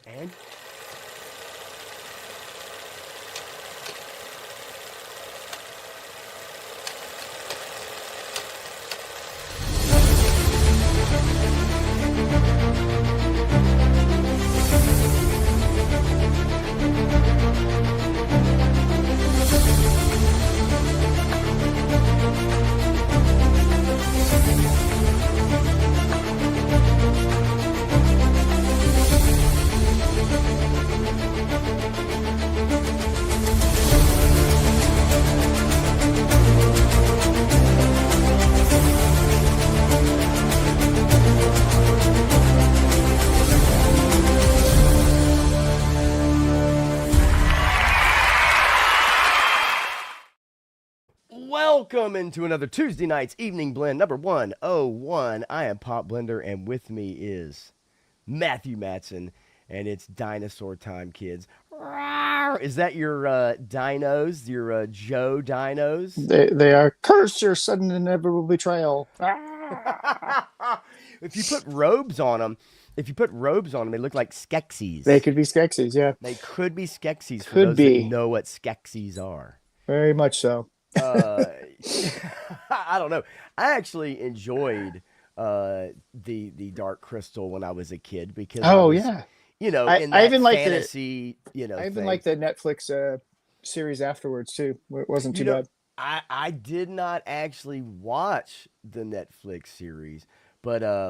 And welcome into another Tuesday night's evening blend number 101. I am Pop Blender, and with me is Matthew Matson, and it's dinosaur time, kids. Rawr! Is that your dinos, your Joe dinos? They are curse your sudden inevitable betrayal. If you put robes on them, they look like They Skeksis. could be Skeksis, yeah. They could be Skeksis for Could those that be. know what Skeksis are. Very much so. uh I don't know. I actually enjoyed the Dark Crystal when I was a kid because I Oh was, yeah. in I that even like the fantasy, I even thing. like the Netflix series afterwards too. It wasn't You too know, bad. I did not actually watch the Netflix series, but I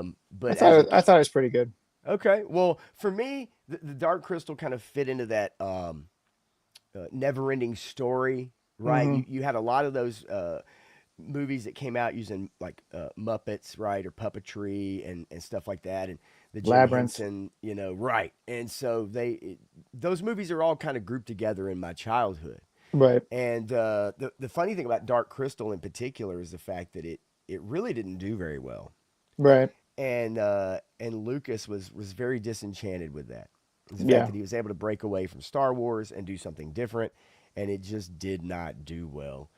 as thought a it, I thought it was pretty good. okay, well, for me, the Dark Crystal kind of fit into that never-ending story, right? Hmm. You had a lot of those movies that came out using like Muppets, right, or puppetry and stuff like that, and the Jim Labyrinth. Henson, right. And so those movies are all kind of grouped together in my childhood. Right. And the funny thing about Dark Crystal in particular is the fact that it really didn't do very well, Right. and Lucas was very disenchanted with that. The fact Yeah. that he was able to break away from Star Wars and do something different, and it just did not do well.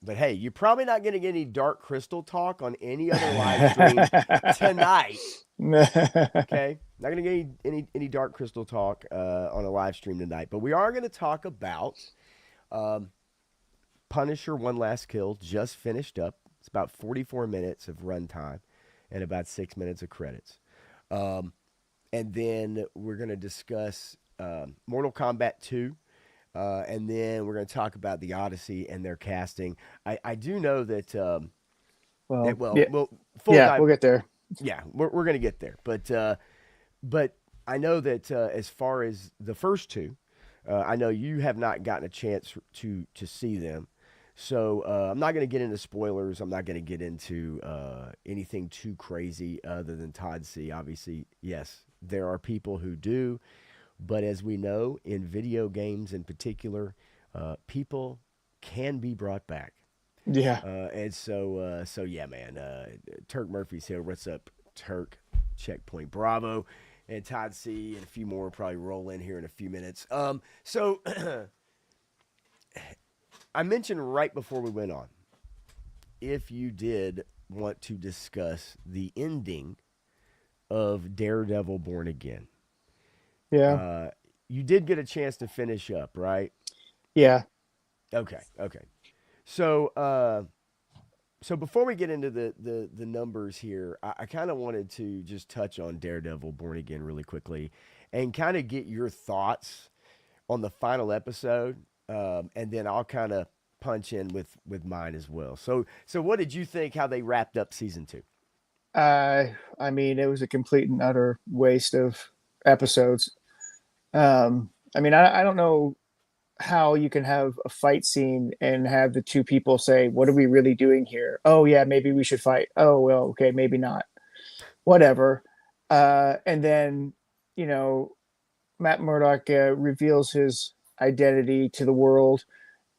But hey, you're probably not going to get any Dark Crystal talk on any other live stream tonight. Okay, not going to get any Dark Crystal talk on a live stream tonight. But we are going to talk about um, Punisher: One Last Kill. Just finished up. It's about 44 minutes of runtime and about 6 minutes of credits. Um, and then we're going to discuss Mortal Kombat 2. And then we're going to talk about the Odyssey and their casting. I do know that, Well, well, yeah, full yeah, dive. we'll get there. Yeah, we're going to get there. But I know that as far as the first two, I know you have not gotten a chance to see them. So I'm not going to get into spoilers. I'm not going to get into anything too crazy other than Todd C. Obviously, yes, there are people who do, but as we know in video games in particular, people can be brought back. Yeah. And so yeah, man. Turk Murphy's here. What's up, Turk? Checkpoint Bravo, and Todd C. and a few more will probably roll in here in a few minutes. So I mentioned right before we went on, if you did want to discuss the ending of Daredevil Born Again, Yeah. uh, you did get a chance to finish up, right? Yeah. Okay, okay. So, so before we get into the numbers here, I kind of wanted to just touch on Daredevil Born Again really quickly, and kind of get your thoughts on the final episode, and then I'll kind of punch in with mine as well. So what did you think? How they wrapped up season two? I mean, it was a complete and utter waste of episodes. I mean, I don't know how you can have a fight scene and have the two people say, "What are we really doing here?" Oh yeah, maybe we should fight. Oh well, okay, maybe not. Whatever. And then you know, Matt Murdock reveals his identity to the world,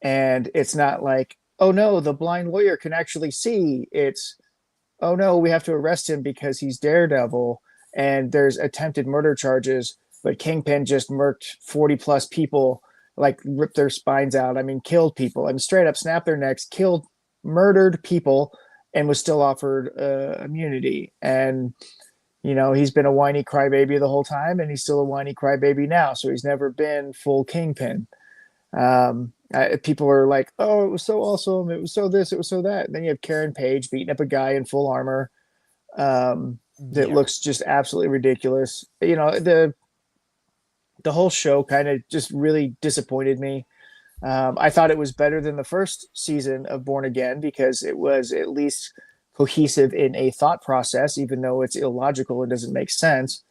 and it's not like, "Oh no, the blind lawyer can actually see." It's, "Oh no, we have to arrest him because he's Daredevil, and there's attempted murder charges." But Kingpin just murked 40 plus people, like ripped their spines out. I mean, killed people. I mean, straight up snapped their necks, killed, murdered people, and was still offered immunity. And You know, he's been a whiny crybaby the whole time, and he's still a whiny crybaby now. So he's never been full kingpin. People are like, "Oh, it was so awesome! It was so this, it was so that." And then you have Karen Page beating up a guy in full armor that Yeah, looks just absolutely ridiculous. You know, the whole show kind of just really disappointed me. I thought it was better than the first season of Born Again because it was at least cohesive in a thought process, even though it's illogical and doesn't make sense.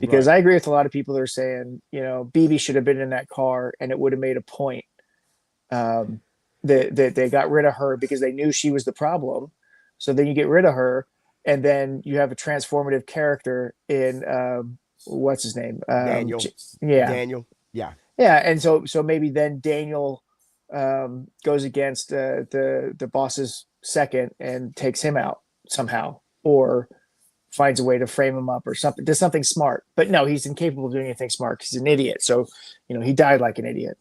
Because right. I agree with a lot of people that are saying, you know, BB should have been in that car and it would have made a point that they got rid of her because they knew she was the problem. So then you get rid of her, and then you have a transformative character in what's his name? Daniel, Yeah, Daniel. Yeah, yeah, and so maybe then Daniel goes against the boss's second and takes him out somehow, or finds a way to frame him up or something. Does something smart, but no, he's incapable of doing anything smart because he's an idiot. So you know he died like an idiot.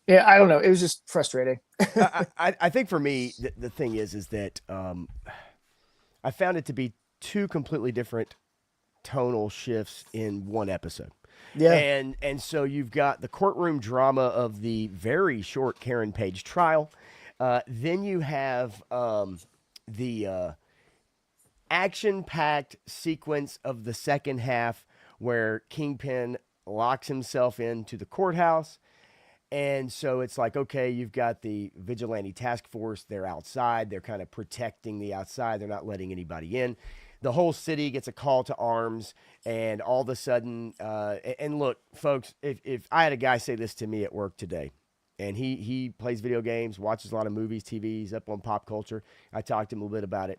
Yeah, I don't know. It was just frustrating. I think for me the thing is that I found it to be two completely different tonal shifts in one episode. Yeah, And so you've got the courtroom drama of the very short Karen Page trial. Then you have the action packed sequence of the second half where Kingpin locks himself into the courthouse. And so it's like, okay, you've got the vigilante task force. They're outside. They're kind of protecting the outside. They're not letting anybody in. The whole city gets a call to arms, and all of a sudden, and look, folks, if I had a guy say this to me at work today, and he plays video games, watches a lot of movies, TVs, up on pop culture. I talked to him a little bit about it.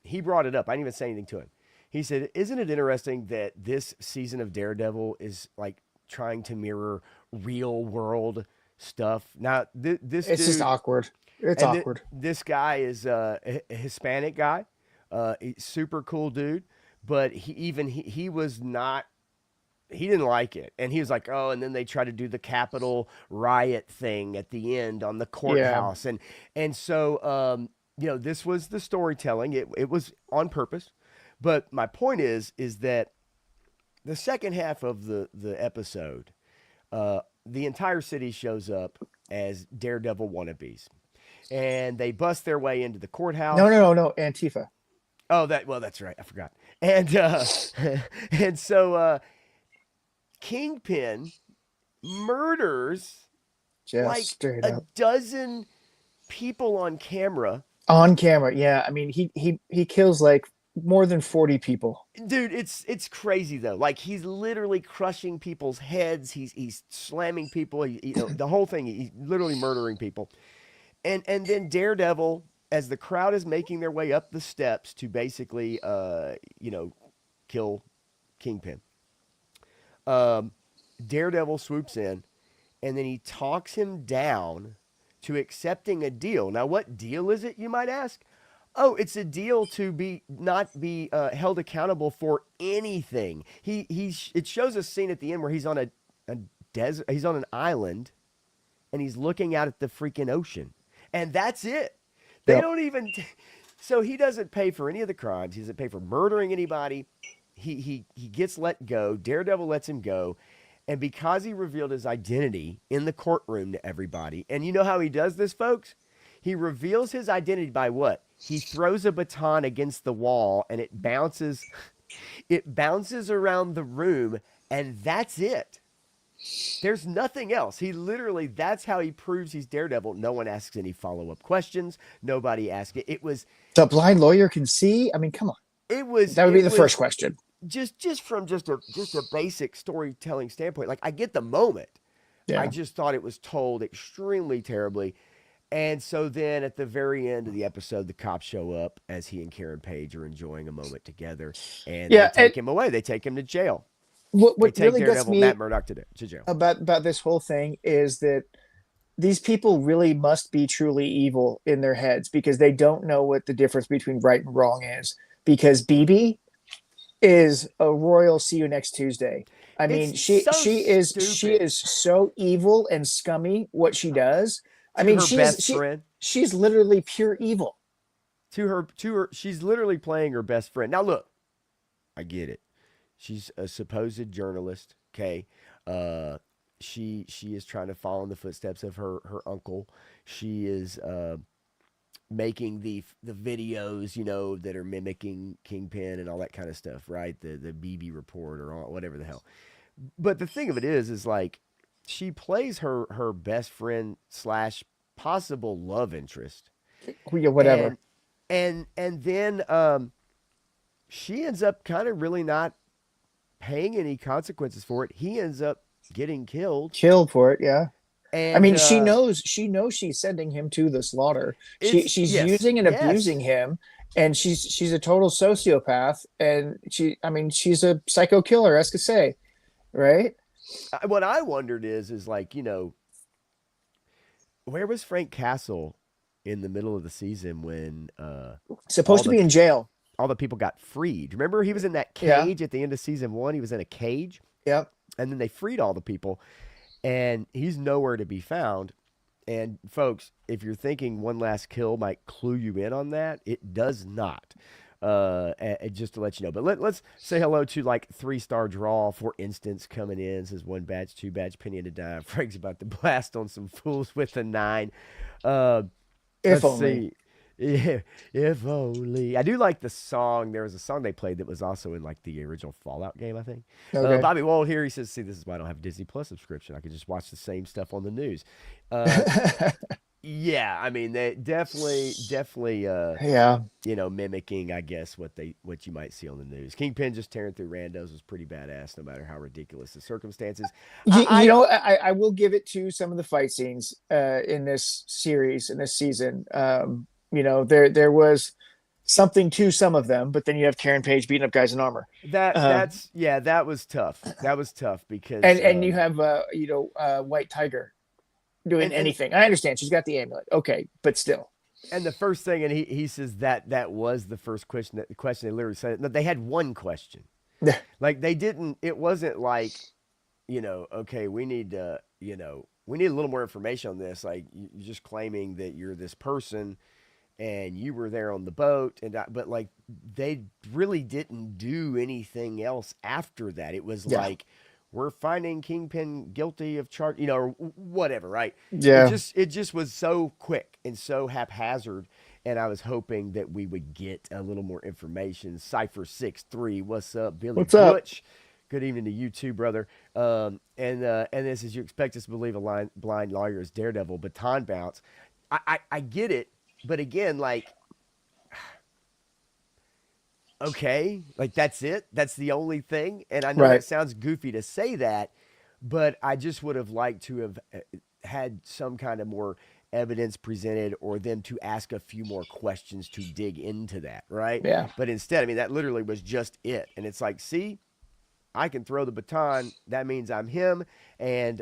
He brought it up. I didn't even say anything to him. He said, "Isn't it interesting that this season of Daredevil is like trying to mirror real world stuff?" Now, this it's just dude awkward. It's and awkward. this guy is a Hispanic guy, super cool dude, but he was not. He didn't like it, and he was like, "Oh!" And then they try to do the Capitol riot thing at the end on the Yeah, courthouse, and so this was the storytelling. It was on purpose, but my point is that the second half of the episode, the entire city shows up as Daredevil wannabes, and they bust their way into the no, no, courthouse. no, no. Antifa, Oh, that's right. I forgot. And and so Kingpin murders just like straight a up dozen people on camera. on camera. Yeah, I mean he kills like more than 40 people. Dude, it's crazy though. Like he's literally crushing people's heads. He's slamming people. The whole thing. He's literally murdering people. And then Daredevil, as the crowd is making their way up the steps to basically kill Kingpin. Um, Daredevil swoops in, and then he talks him down to accepting a deal. Now, what deal is it, you might ask? Oh, it's a deal to be not be held accountable for anything. It shows a scene at the end where he's on a desert. He's on an island, and he's looking out at the freaking ocean, and that's it. They Yep. don't even. So he doesn't pay for any of the crimes. He doesn't pay for murdering anybody. He gets let go. Daredevil lets him go. And because he revealed his identity in the courtroom to everybody, and you know how he does this, folks? He reveals his identity by what? He throws a baton against the wall and it bounces around the room, and that's it. There's nothing else. He literally, that's how he proves he's Daredevil. No one asks any follow-up questions. Nobody asks it. The blind lawyer can see. I mean, come on. It was That would be it the first was question. just from just a basic storytelling standpoint. Like I get the moment. I Yeah. just thought it was told extremely terribly. And so then at the very end of the episode, the cops show up as he and Karen Page are enjoying a moment together, and they Yeah. And take him away. They take him to jail. They what take really gets Daredevil Matt me Murdock to jail. about this whole thing is that these people really must be truly evil in their heads because they don't know what the difference between right and wrong is. Because BB is a royal see you next Tuesday. I mean, It's so she stupid is so evil and scummy what she does. I to mean, her best friend. she's literally pure evil. To her, she's literally playing her best friend. Now look, I get it. She's a supposed journalist. Okay. Uh, she is trying to follow in the footsteps of her uncle. She is making the videos, that are mimicking Kingpin and all that kind of stuff, right? The BB report or all, whatever the hell. But the thing of it is like she plays her best friend slash possible love interest, Yeah, and whatever. and then she ends up kind of really not paying any consequences for it. He ends up getting killed, Killed for it. Yeah. I and mean, she knows she's sending him to the slaughter. it's She's yes, using and abusing yes. him, and she's a total sociopath. And I mean, she's a psycho killer, as to say, right? What I wondered is like where was Frank Castle in the middle of the season when Supposed all to the be in jail. all the people got freed? Remember, he was in that Yeah. cage at the end of season one. He was in a cage, Yep. and then they freed all the people, and he's nowhere to be found. And folks, if you're thinking One Last Kill might clue you in on that, it does not. Just to let you know. But let's say hello to like 3-star draw, for instance, coming in. Says 1 badge, 2 badge, penny and a dime. Frank's about to blast on some fools with a 9. Uh, If let's only. see. Yeah, if only. I do like the song. There was a song they played that was also in like the original Fallout game, I think. Okay. Bobby Wold here. He says, "See, this is why I don't have a Disney Plus subscription. I could just watch the same stuff on the news." Uh, yeah, I mean, they definitely, Yeah. mimicking, I guess, what you might see on the news. Kingpin just tearing through randos was pretty badass, no matter how ridiculous the circumstances. I I will give it to some of the fight scenes in this series, in this season. There was something to some of them, but then you have Karen Page beating up guys in armor. that's yeah, that was tough. That was tough because And you have White Tiger doing and anything. I understand she's got the amulet, okay, but still. and the first thing, and he says that was the first question. The question they literally said, no, they had one question. Like they didn't. It wasn't like, okay, we need a little more information on this. Like you're just claiming that you're this person and you were there on the boat, but like they really didn't do anything else after that. It was Yeah. like we're finding Kingpin guilty of charge, or whatever, right? It Yeah. just it just was so quick and so haphazard, and I was hoping that we would get a little more information. Cipher 63, what's up, Billy What's up? Butch? Good evening to you too, brother. And this is, you expect us to believe a blind lawyer is Daredevil, baton bounce. I get it, but again, like, okay, like that's it. That's the only thing. And I know Right. that sounds goofy to say that, but I just would have liked to have had some kind of more evidence presented, or them to ask a few more questions to dig into that, right? Yeah. But instead, I mean, that literally was just it. And it's like, see, I can throw the baton. That means I'm him. And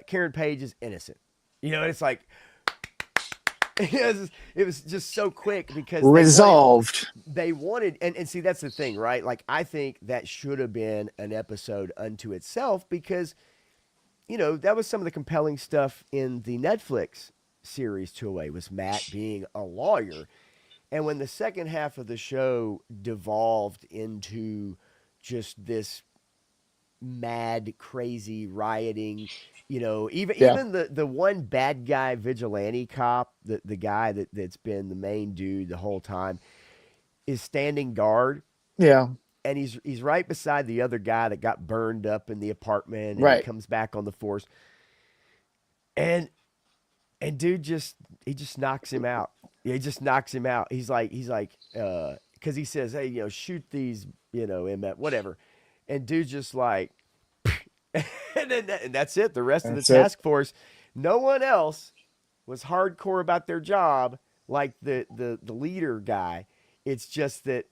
Karen Page is innocent. And it's like, it was just so quick because Resolved. they wanted, and see, that's the thing, right? Like, I think that should have been an episode unto itself, because that was some of the compelling stuff in the Netflix series 208, was Matt being a lawyer. And when the second half of the show devolved into just this mad, crazy rioting, even Yeah. the one bad guy vigilante cop, the guy that's been the main dude the whole time, is standing guard, Yeah. and he's right beside the other guy that got burned up in the apartment, and he Right. comes back on the force, and dude he just knocks him out. Yeah, he just knocks him out. He's like because he says, hey, shoot these, whatever, and dude just like, and that's it. The rest of the That's it. task force, no one else was hardcore about their job like the leader guy. It's just that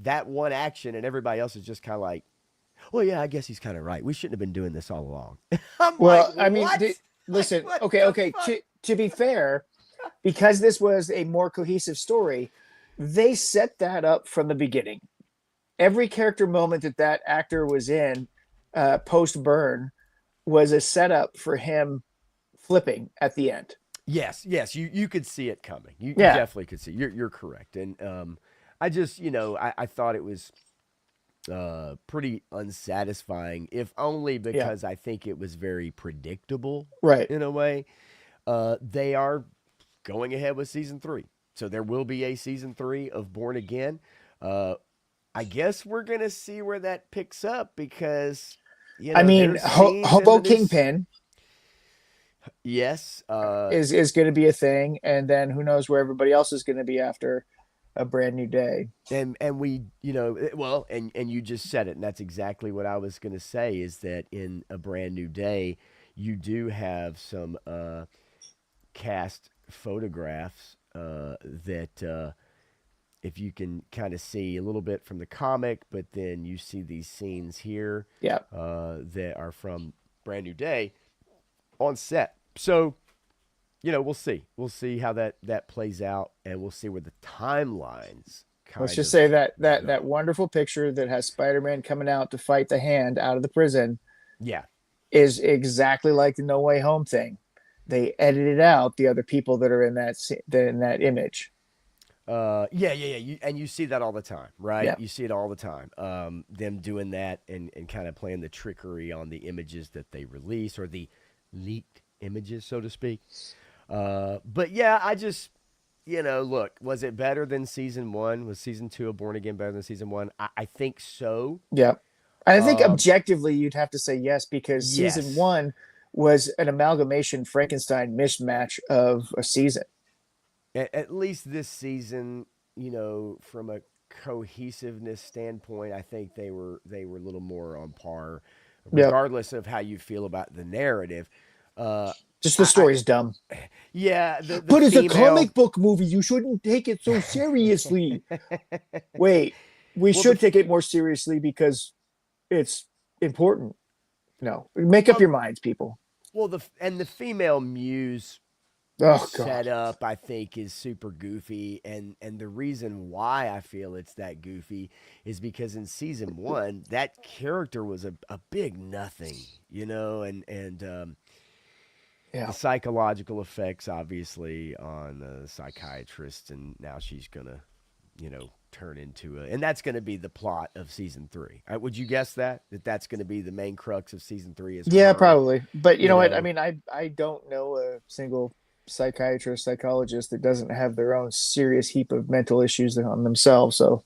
that one action, and everybody else is just kind of like, well, yeah, I guess he's kind of right. We shouldn't have been doing this all along. I'm like, Well, I mean, what? Like, listen, what okay, the okay. fuck? To be fair, because this was a more cohesive story, they set that up from the beginning. Every character moment that actor was in post burn was a setup for him flipping at the end. Yes, you could see it coming. You Yeah. definitely could see. You're correct, and I just I thought it was pretty unsatisfying, if only Yeah. because I think it was very predictable Right. in a way. They are going ahead with season three. So there will be a season three of Born Again. Uh, I guess we're going to see where that picks up because, I mean, there's scenes in Hobo the news. Kingpin Yes. is going to be a thing, and then who knows where everybody else is going to be after a brand new day. And we, well, and you just said it. And that's exactly what I was going to say is that in A Brand New Day, you do have some cast photographs that if you can kind of see a little bit from the comic, but then you see these scenes here Yeah. that are from Brand New Day on set. So, we'll see. We'll see how that plays out, and we'll see where the timelines Let's kind just of say that go. wonderful picture that has Spider-Man coming out to fight the Hand out of the prison Yeah. is exactly like the No Way Home thing. They edited out the other people that are in that image. Yeah. And you see that all the time, right? Yeah. You see it all the time. Them doing that and kind of playing the trickery on the images that they release or the leaked images, so to speak. But yeah, I just, look, was it better than season one? Was season two of Born Again better than season one? I think so. Yeah. I think Um, objectively you'd have to say yes because season yes. one was an amalgamation Frankenstein mismatch of a season. At least this season, from a cohesiveness standpoint, I think they were a little more on par, Yep. regardless of how you feel about the narrative. Uh, Just the I story's dumb. yeah, the But it's a female. comic book movie. You shouldn't take it so seriously. Wait, we well, the should take it more seriously because it's important. No, make up well, your minds, people. the female muse Oh God. setup I think is super goofy, and the reason why I feel it's that goofy is because in season one that character was a big nothing, and the Yeah. psychological effects obviously on the psychiatrist, and now she's gonna turn into and that's gonna be the plot of season three. Would you guess that that's gonna be the main crux of season three is Yeah, her, probably. But you you know what? I know mean, I don't know a single psychiatrist, psychologist that doesn't have their own serious heap of mental issues on themselves. So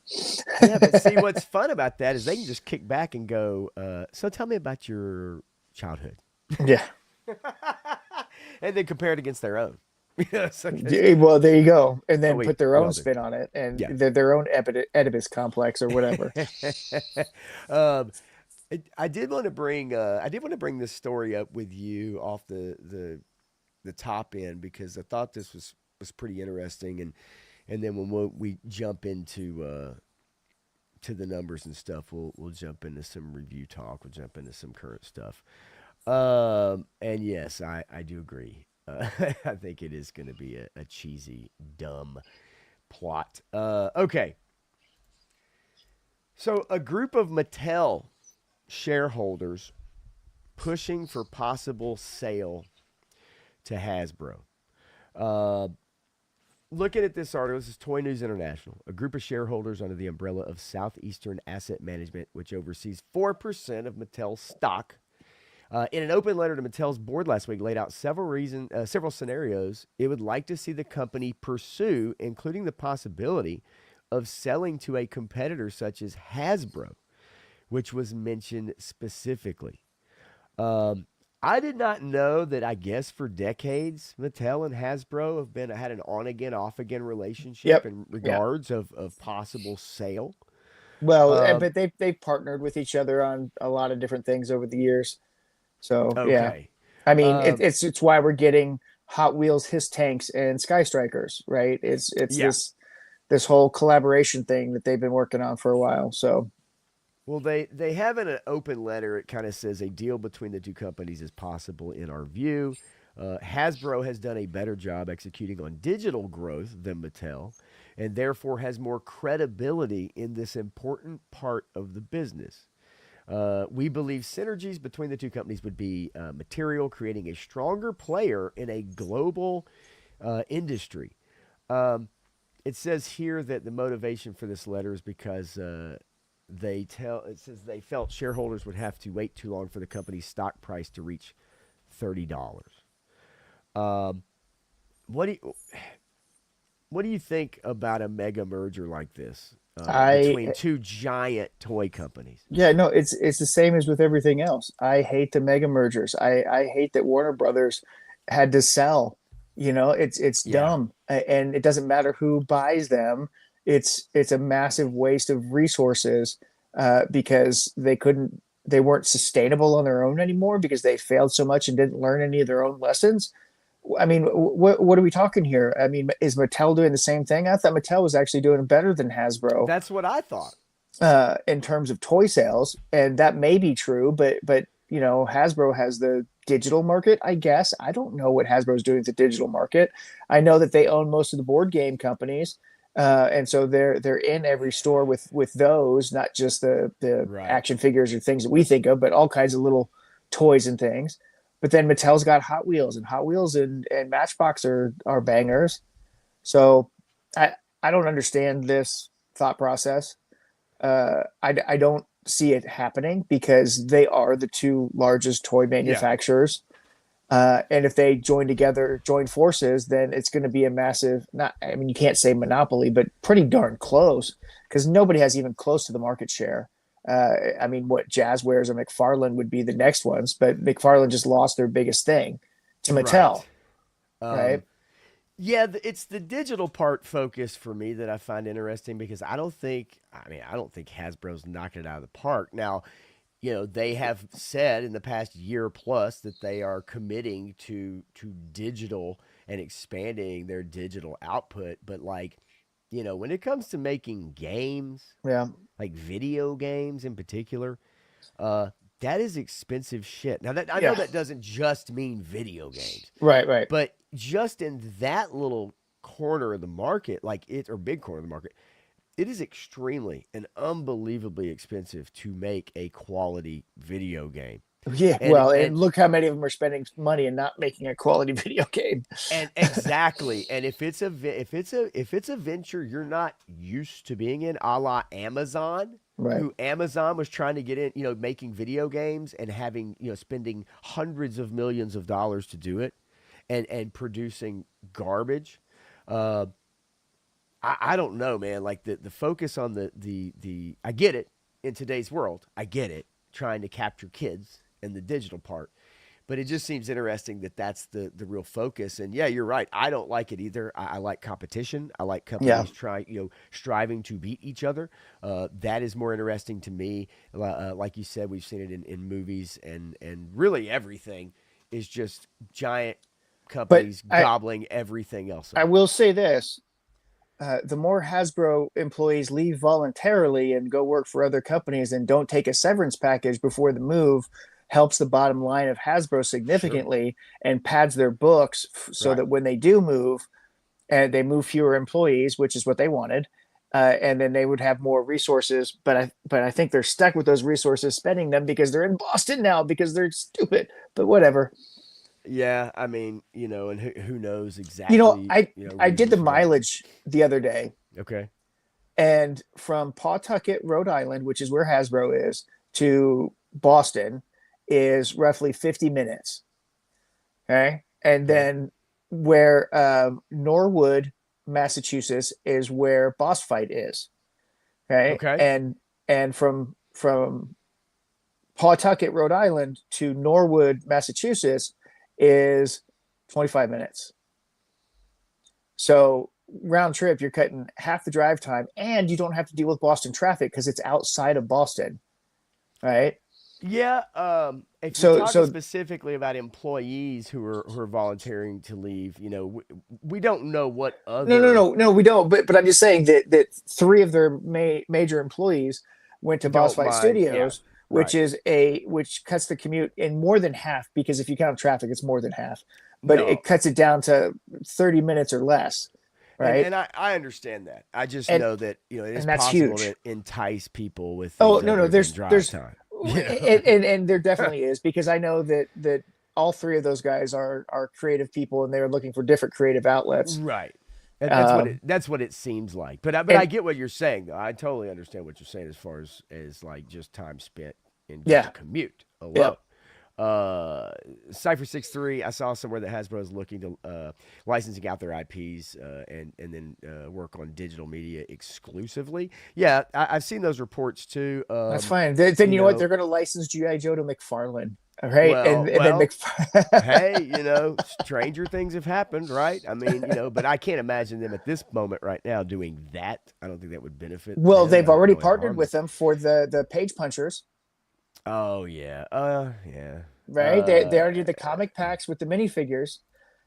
Yeah, but see, what's fun about that is they can just kick back and go, so tell me about your childhood. yeah. And then compare it against their own. So, Well, there you go. And oh, then we, put their we own all do. spin on it and Yeah. their own Oedipus complex or whatever. um, I did want to bring this story up with you off the top end because I thought this was pretty interesting, and then when we jump into to the numbers and stuff, we'll jump into some review talk. We'll jump into some current stuff. And yes, I do agree. I think it is going to be a cheesy, dumb plot. Okay. So, a group of Mattel shareholders pushing for possible sale to Hasbro. Uh, Looking at this article, this is Toy News International. A group of shareholders under the umbrella of Southeastern Asset Management, which oversees 4% of Mattel's stock, in an open letter to Mattel's board last week, laid out several scenarios it would like to see the company pursue, including the possibility of selling to a competitor such as Hasbro, which was mentioned specifically. Um, I did not know that. I guess for decades, Mattel and Hasbro have had an on again, off again relationship Yep. in Yeah. regards of possible sale. Well, Um, but they've partnered with each other on a lot of different things over the years. So yeah, okay. I mean Um, it's why we're getting Hot Wheels His Tanks and Sky Strikers, right? It's yeah. this whole collaboration thing that they've been working on for a while. So Well, they have in an open letter. It kind of says a deal between the two companies is possible in our view. Hasbro has done a better job executing on digital growth than Mattel, and therefore has more credibility in this important part of the business. We believe synergies between the two companies would be material, creating a stronger player in a global industry. Um, it says here that the motivation for this letter is because it says they felt shareholders would have to wait too long for the company's stock price to reach $30. Um, what do you, what do you think about a mega merger like this I between two giant toy companies? Yeah, no, it's the same as with everything else. I hate the mega mergers. I hate that Warner Brothers had to sell. It's Yeah, dumb, and it doesn't matter who buys them. It's a massive waste of resources because they weren't sustainable on their own anymore because they failed so much and didn't learn any of their own lessons. I mean, what are we talking here? I mean, is Mattel doing the same thing? I thought Mattel was actually doing better than Hasbro that's what I thought. in terms of toy sales, and that may be true, but Hasbro has the digital market. I guess I don't know what Hasbro's doing with the digital market. I know that they own most of the board game companies, and so they're in every store with those, not just the Right. action figures or things that we think of, but all kinds of little toys and things. But then Mattel's got Hot Wheels, and Hot Wheels and Matchbox are bangers. So I don't understand this thought process. I don't see it happening because they are the two largest toy Yeah. manufacturers. And if they join forces, then it's going to be a massive, not, I mean, you can't say monopoly, but pretty darn close because nobody has even close to the market share. I mean, what Jazzwares or McFarlane would be the next ones, but McFarlane just lost their biggest thing to Mattel, Right. right? Um, Yeah, it's the digital part focus for me that I find interesting because I don't think Hasbro's knocking it out of the park. Now, they have said in the past year plus that they are committing to digital and expanding their digital output, but when it comes to making games, Yeah, like video games in particular, uh that is expensive shit. Now that I know yeah, that doesn't just mean video games. right, right. But just in that little corner of the market, or big corner of the market, it is extremely and unbelievably expensive to make a quality video game. Yeah, And well, and and look how many of them are spending money and not making a quality video game. and exactly. And if it's a venture you're not used to being in, a la Amazon, Right. who Amazon was trying to get in, making video games and having, spending hundreds of millions of dollars to do it and producing garbage. Uh, I don't know, man. Like the focus on the I get it in today's world. I get it trying to capture kids and the digital part, but it just seems interesting that that's the real focus. And yeah, you're right. I don't like it either. I like competition. I like Yeah. companies striving to beat each other. That is more interesting to me. Like you said, we've seen it in movies and really everything is just giant But companies gobbling everything else I up. will say this: the more Hasbro employees leave voluntarily and go work for other companies and don't take a severance package before the move, helps the bottom line of Hasbro Sure. significantly and pads their books so Right. that when they do move, and they move fewer employees, which is what they wanted. And then they would have more resources, but I think they're stuck with those resources, spending them because they're in Boston now because they're stupid. But whatever. Yeah, I mean, and who knows You know, exactly, I I did reasons the for that. mileage the other day, Okay. and from Pawtucket, Rhode Island, which is where Hasbro is, to Boston is roughly 50 minutes. Okay. And Okay. then where Norwood, Massachusetts is where Boss Fight is. Okay. Okay. And from Pawtucket, Rhode Island to Norwood, Massachusetts is 25 minutes. So round trip, you're cutting half the drive time and you don't have to deal with Boston traffic because it's outside of Boston. Right. Yeah, if you're talking So specifically about employees who are volunteering to leave, we don't know what other no, we don't. But I'm just saying that three of their major employees went to Boss don't Fight mind. Yeah. Studios, Right. which cuts the commute in more than half because if you count traffic, it's more than half. But No. it cuts it down to 30 minutes or less, And right? and I understand that. I just And know that, it is and that's possible huge. to entice people with Oh things no, other than drive there's time. and there definitely is because I know that all three of those guys are creative people and they're looking for different creative outlets. Right. And Um, that's what it seems like. But I and get what you're saying though. I totally understand what you're saying as far as like just time spent in just a yeah, commute yeah, alone. Uh, Cypher 63, I saw somewhere that Hasbro is looking to licensing out their IPs and then work on digital media exclusively. Yeah, I've seen those reports too. that's fine. Then You you know what? know, They're going to license GI Joe to McFarlane. All right, well, and then well, hey, stranger things have happened, right? I mean, but I can't imagine them at this moment right now doing that. I don't think that would benefit well, them. they've I think already it only partnered harm them. with them for the page punchers, Oh yeah, yeah. right? They already did the comic packs with the minifigures,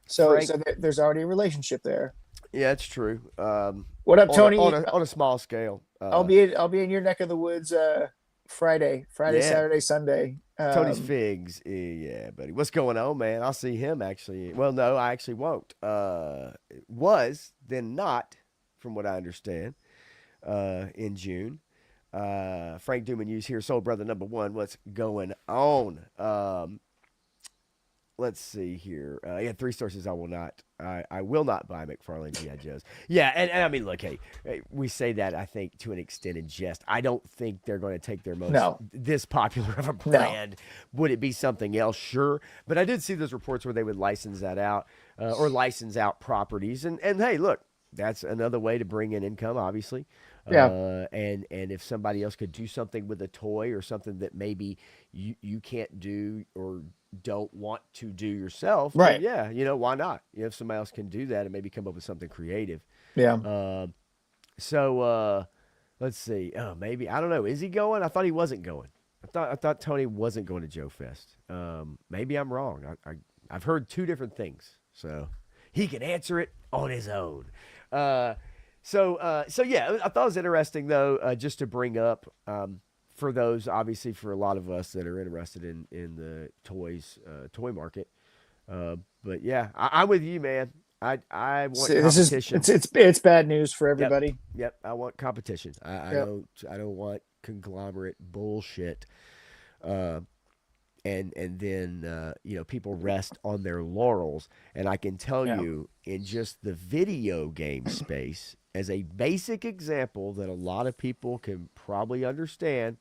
so Frank, there's already a relationship there. yeah, it's true. What up, On a on Tony? a on a small scale. I'll be in your neck of the woods Friday, Yeah, Saturday, Sunday. Tony's Figs. Yeah, buddy. What's going on, man? I'll see him actually. Well, no, I actually won't. Was then not, from what I understand, in June. Frank Duman Hughes here, Soul Brother number one. What's going on? Let's see here. Yeah, 3 sources. I will not. I will not buy McFarlane GI Joes. Yeah, and I mean, look, hey, we say that I think to an extent in jest. I don't think they're going to take their most No, this popular of a no, brand. Would it be something else? Sure, but I did see those reports where they would license that out or license out properties. And hey, look, that's another way to bring in income, obviously. yeah, And if somebody else could do something with a toy or something that maybe you can't do or don't want to do yourself, then right, yeah, why not? If somebody else can do that and maybe come up with something creative. yeah. Um, so let's see. Oh, maybe I don't know. Is he going? I thought he wasn't going. I thought Tony wasn't going to Joe Fest. Maybe I'm wrong. I've heard 2 different things, so he can answer it on his own. Uh, so yeah, I thought it was interesting though, just to bring up for those, obviously, for a lot of us that are interested in the toy market. But yeah, I'm with you, man. I want So this is competition. it's bad news for Yep, everybody. yep. I want competition. Yep. I don't want conglomerate bullshit. Uh, and then people rest on their laurels. And I can tell Yeah. you, in just the video game space, as a basic example that a lot of people can probably understand,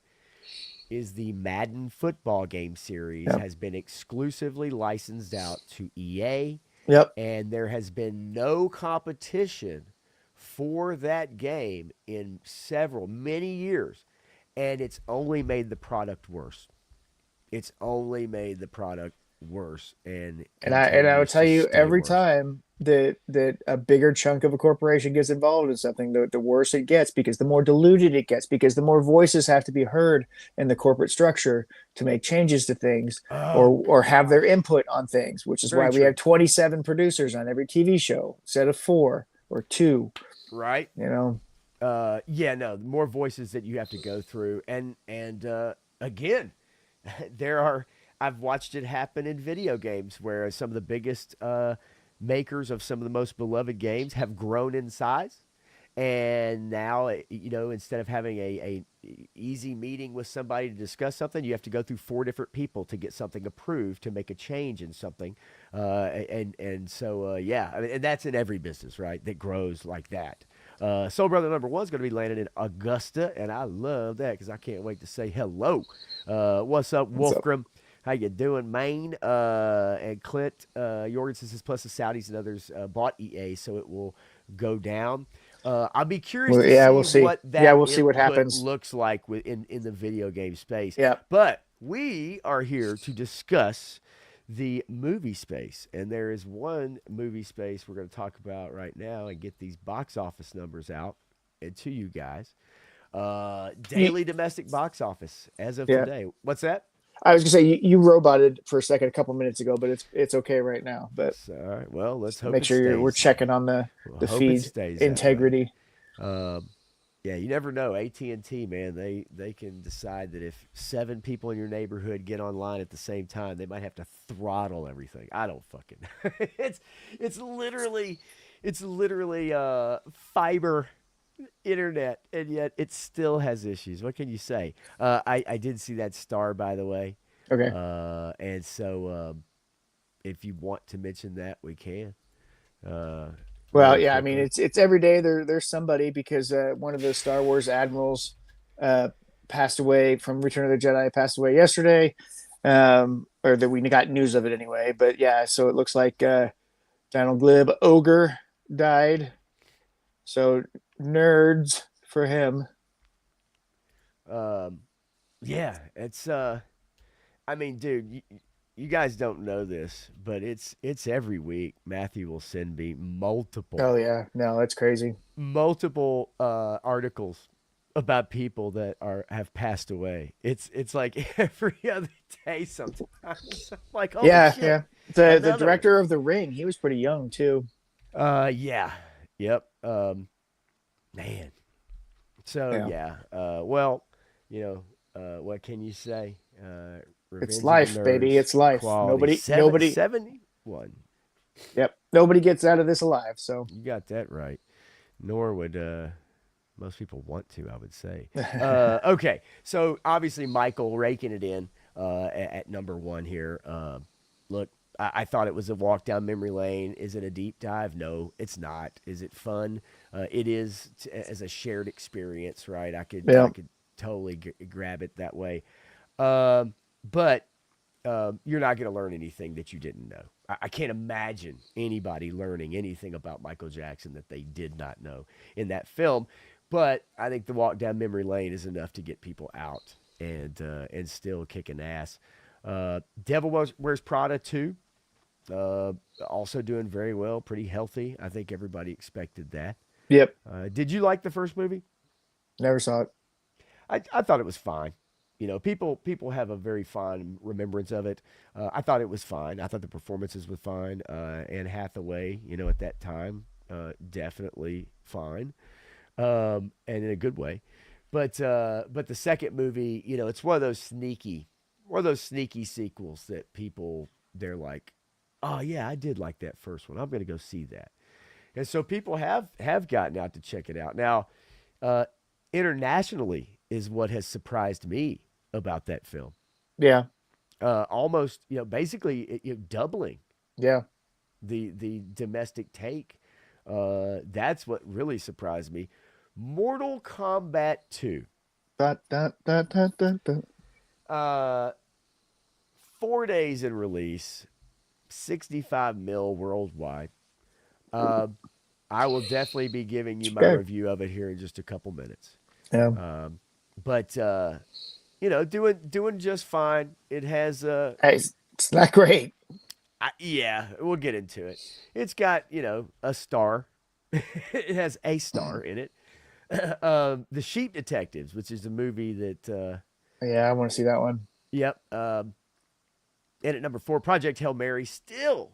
is the Madden football game series Yep. has been exclusively licensed out to EA, Yep. and there has been no competition for that game in many years, and it's only made the product worse. It's only made the product worse and And I would continues tell to you stay every worse. time that a bigger chunk of a corporation gets involved in something, the worse it gets because the more diluted it gets, because the more voices have to be heard in the corporate structure to make changes to things Oh or have their gosh, input on things, which is very why we true. have 27 producers on every TV show instead of 4 or 2, Right? you know. Yeah, no, more voices that you have to go through, and again, there are. I've watched it happen in video games where some of the biggest makers of some of the most beloved games have grown in size, and now instead of having a easy meeting with somebody to discuss something, you have to go through 4 different people to get something approved to make a change in something, and so yeah, I mean, and that's in every business, right? That grows like that. Soul Brother number one is going to be landing in Augusta, and I love that because I can't wait to say hello. What's up, So Wolfgram? How you doing, Maine? And Clint Jorgensen says, plus the Saudis and others bought EA, so it will go down. I'll be curious to yeah, we'll see see. what Yeah, that we'll see what input happens. looks like in the video game space. Yeah. But we are here to discuss the movie space, and there is one movie space we're going to talk about right now and get these box office numbers out and to you guys. You, Daily domestic box office as of yeah. today. What's that? I was gonna say you roboted for a second a couple minutes ago, but it's okay right now. But So, all right. Well, let's just hope make it sure we're stays that. checking on We'll the hope it feed stays that way. integrity. Um, yeah, you never know. AT&T, man, they can decide that if 7 people in your neighborhood get online at the same time, they might have to throttle everything. I don't fucking. it's it's literally fiber internet, and yet it still has issues. What can you say? I did see that star, by the way, Okay. and so if you want to mention that, we can. Uh, Well, really yeah, I mean, quickly. it's every day there's somebody because one of the Star Wars admirals uh, passed away from Return of the Jedi. Passed away yesterday, or that we got news of it anyway. But yeah, so it looks like Donald Glib Ogre died. So nerds for him. Um, yeah, it's I mean, dude, you guys don't know this, but it's every week. Matthew will send me Oh yeah, no, that's crazy. multiple articles about people that are have passed away. It's like every other day sometimes. I'm like, holy Yeah, shit, yeah. The another one. director of The Ring, he was pretty young too. Yeah, yep. Man. So Yeah, yeah. Well, you know, what can you say? it's Revenge of the life, baby. Nerds, It's life. quality Nobody. 71. Yep, nobody gets out of this alive. So You got that right. Nor would most people want to, I would say. Okay, so obviously Michael raking it in at number one here. Look, I thought it was a walk down memory lane. Is it a deep dive? No, it's not. Is it fun? It is as a shared experience, right? I yeah, could totally grab it that way. But you're not going to learn anything that you didn't know. I can't imagine anybody learning anything about Michael Jackson that they did not know in that film. But I think the walk down memory lane is enough to get people out and still kicking ass. Devil Wears Prada 2, also doing very well, pretty healthy. I think everybody expected that. yep. Did you like the first movie? Never saw it. I thought it was fine. You know, people have a very fond remembrance of it. I thought it was fine. I thought the performances were fine. Anne Hathaway, you know, at that time, definitely fine, and in a good way. But the second movie, you know, it's one of those sneaky sequels that people they're like, oh yeah, I did like that first one. I'm going to go see that. And so people have gotten out to check it out. Now, uh, internationally is what has surprised me about that film. Yeah, Almost, you know, basically doubling yeah. the domestic take. That's what really surprised me. Mortal Kombat 2. Dun, dun, dun, dun, dun, dun. Uh, 4 days in release, 65 mil worldwide. Uh, I will definitely be giving you my Okay. review of it here in just a couple minutes. Yeah. But you know, doing just fine. It has Hey, it's not great. yeah, we'll get into it. It's got, you know, a star. It has a star in it. The Sheep Detectives, which is a movie that Yeah, I want to see that one. yep. And at number 4, Project Hail Mary, still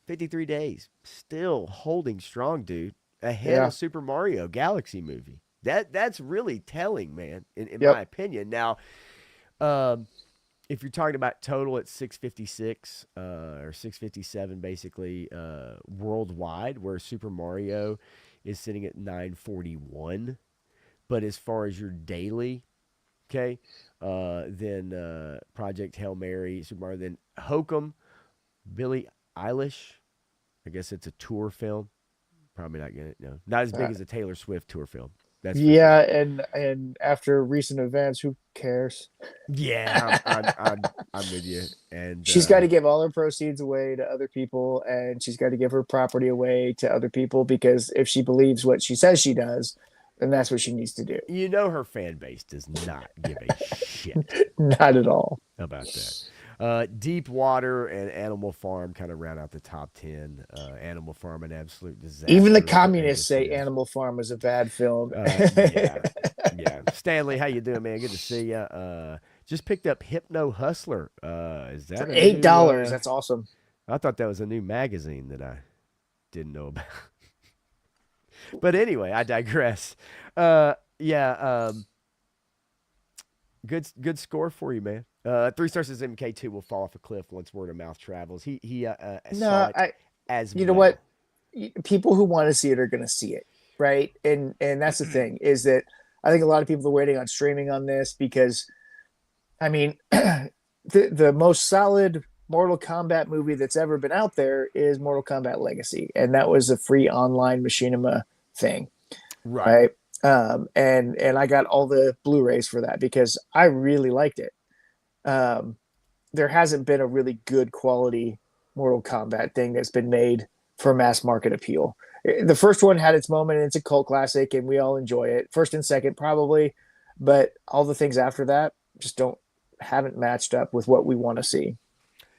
53 days, still holding strong, dude. Ahead Yeah. of Super Mario Galaxy movie. That's really telling, man, in my Yep. opinion. Now, um, if you're talking about total, it's 656 or 657 basically worldwide, where Super Mario is sitting at 941. But as far as your daily, okay, then Project Hail Mary, Super Mario, then Hokum, Billie Eilish. I guess it's a tour film. Probably not gonna no, not as big Uh, as a Taylor Swift tour film. That's for yeah, sure. and after recent events, who cares? Yeah, I'm with you. And She's got to give all her proceeds away to other people, and she's got to give her property away to other people because if she believes what she says she does, then that's what she needs to do. you know her fan base does not give a shit Not at all. about that. Deep Water and Animal Farm kind of round out the top 10. Animal Farm, an absolute Even the disaster for communists A-list say cinemas. Animal Farm is a bad film. Yeah, yeah. Stanley, how you doing, man? Good to see you. Just picked up Hypno Hustler. Is that For a new? $8, that's awesome. I thought that was a new magazine that I didn't know about. But anyway, I digress. Yeah. Good score for you, man. 3 stars says MK2 will fall off a cliff once word of mouth travels. He saw No, it I. as You know what? well. People who want to see it are going to see it, right? And that's the thing is that I think a lot of people are waiting on streaming on this because, I mean, the most solid Mortal Kombat movie that's ever been out there is Mortal Kombat Legacy, and that was a free online machinima thing, Right. right? And I got all the Blu-rays for that because I really liked it. Um, there hasn't been a really good quality Mortal Kombat thing that's been made for mass market appeal. The first one had its moment and it's a cult classic and we all enjoy it. First and second probably, but all the things after that just don't haven't matched up with what we want to see.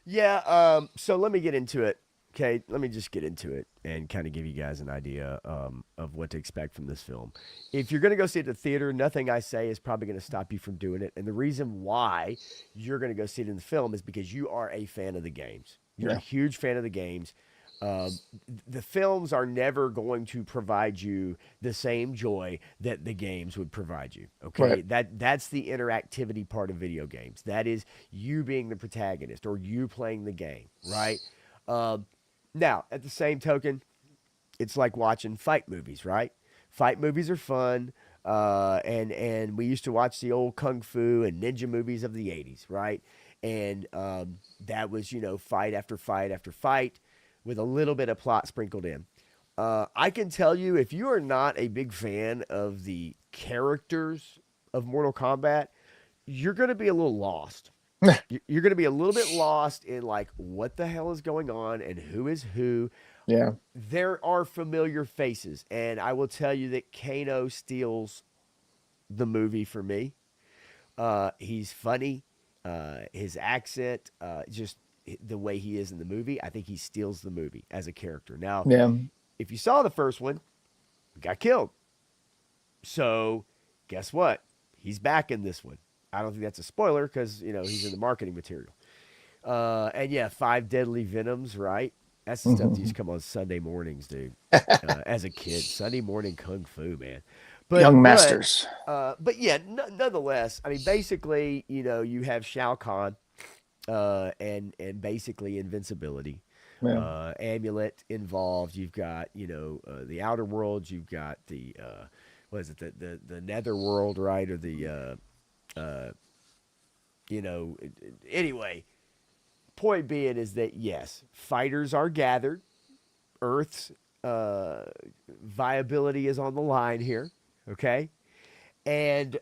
Yeah. So let me get into it. Okay. Let me just get into it and kind of give you guys an idea of what to expect from this film. If you're going to go see it at the theater, nothing I say is probably going to stop you from doing it. And the reason why you're going to go see it in the film is because you are a fan of the games. You're a Yeah. huge fan of the games. Um, the films are never going to provide you the same joy that the games would provide you. Okay, Right. that's the interactivity part of video games. That is you being the protagonist or you playing the game, right? Um, Now, at the same token, it's like watching fight movies, right? Fight movies are fun, and we used to watch the old kung fu and ninja movies of the '80s, right? And that was fight after fight after fight, with a little bit of plot sprinkled in. I can tell you, if you are not a big fan of the characters of Mortal Kombat, you're going to be a little lost. You're going to be a little bit lost in like what the hell is going on and who is who. Yeah. There are familiar faces, and I will tell you that Kano steals the movie for me. He's funny. His accent, just the way he is in the movie, I think he steals the movie as a character. Now, Yeah. if you saw the first one, he got killed. So, guess what? He's back in this one. I don't think that's a spoiler because he's in the marketing material. And yeah, Five Deadly Venoms, right? That's the stuff that used to come on Sunday mornings, dude. As a kid, Sunday morning kung fu, man. But Young but Masters. but yeah, nonetheless, I mean, basically, you have Shao Kahn, and basically invincibility. Yeah. Amulet involved. You've got the outer world. You've got the what is it, the nether world, right? Or the anyway, point being is that yes, fighters are gathered. Earth's viability is on the line here. Okay, and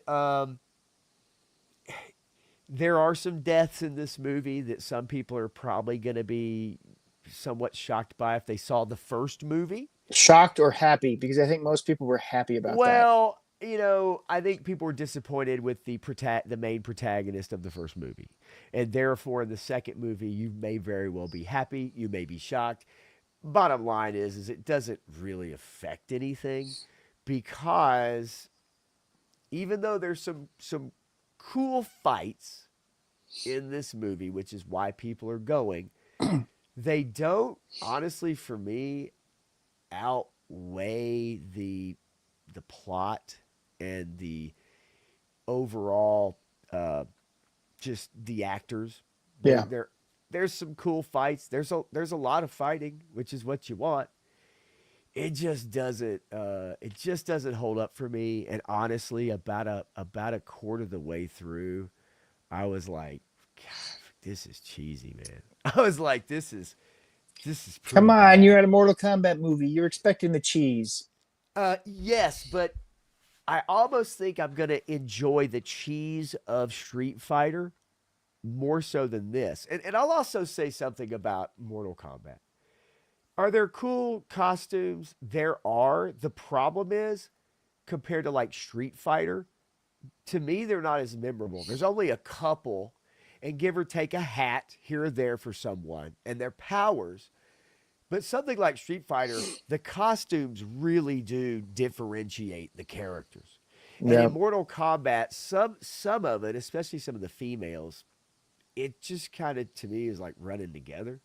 there are some deaths in this movie that some people are probably going to be somewhat shocked by if they saw the first movie. Shocked or happy? Because I think most people were happy about that. Well, I think people were disappointed with the main protagonist of the first movie, and therefore in the second movie, you may very well be happy, you may be shocked. Bottom line is it doesn't really affect anything because even though there's some cool fights in this movie, which is why people are going, they don't honestly for me outweigh the plot and the overall just the actors. Yeah. There's some cool fights. There's a lot of fighting, which is what you want. It just doesn't hold up for me. And honestly, about a quarter of the way through, I was like, God, this is cheesy, man. I was like, this is Come pretty on, bad. you're at a Mortal Kombat movie. You're expecting the cheese. Yes, but I almost think I'm gonna enjoy the cheese of Street Fighter more so than this. And I'll also say something about Mortal Kombat. Are there cool costumes? There are. The problem is, compared to like Street Fighter, to me, they're not as memorable. There's only a couple, and give or take a hat here or there for someone, and their powers. But something like Street Fighter, the costumes really do differentiate the characters. And Yeah. in Mortal Kombat, some of it, especially some of the females, it just kind of to me is like running together.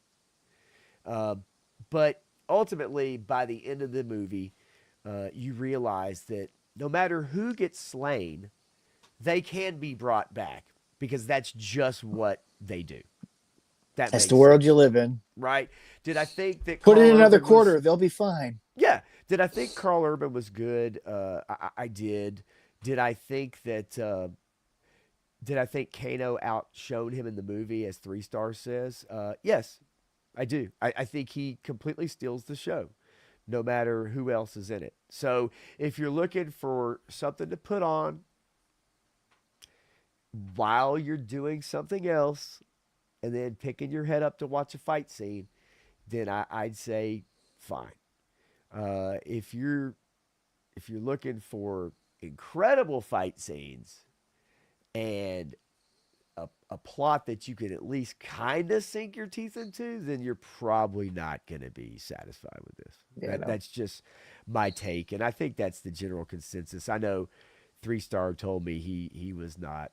Um, but ultimately, by the end of the movie, you realize that no matter who gets slain, they can be brought back because that's just what they do. That That's the makes world you sense, live in. right? Did I think that Put Carl in another Urban was? quarter, they'll be fine. Yeah. Did I think Carl Urban was good? I did. Did I think that Did I think Kano outshone him in the movie, as 3 stars says? Yes, I do. I think he completely steals the show, no matter who else is in it. So if you're looking for something to put on while you're doing something else, and then picking your head up to watch a fight scene, then I'd say fine. If you're looking for incredible fight scenes and a plot that you could at least kind of sink your teeth into, then you're probably not going to be satisfied with this. Yeah, no. That's just my take, and I think that's the general consensus. I know 3 Star told me he was not,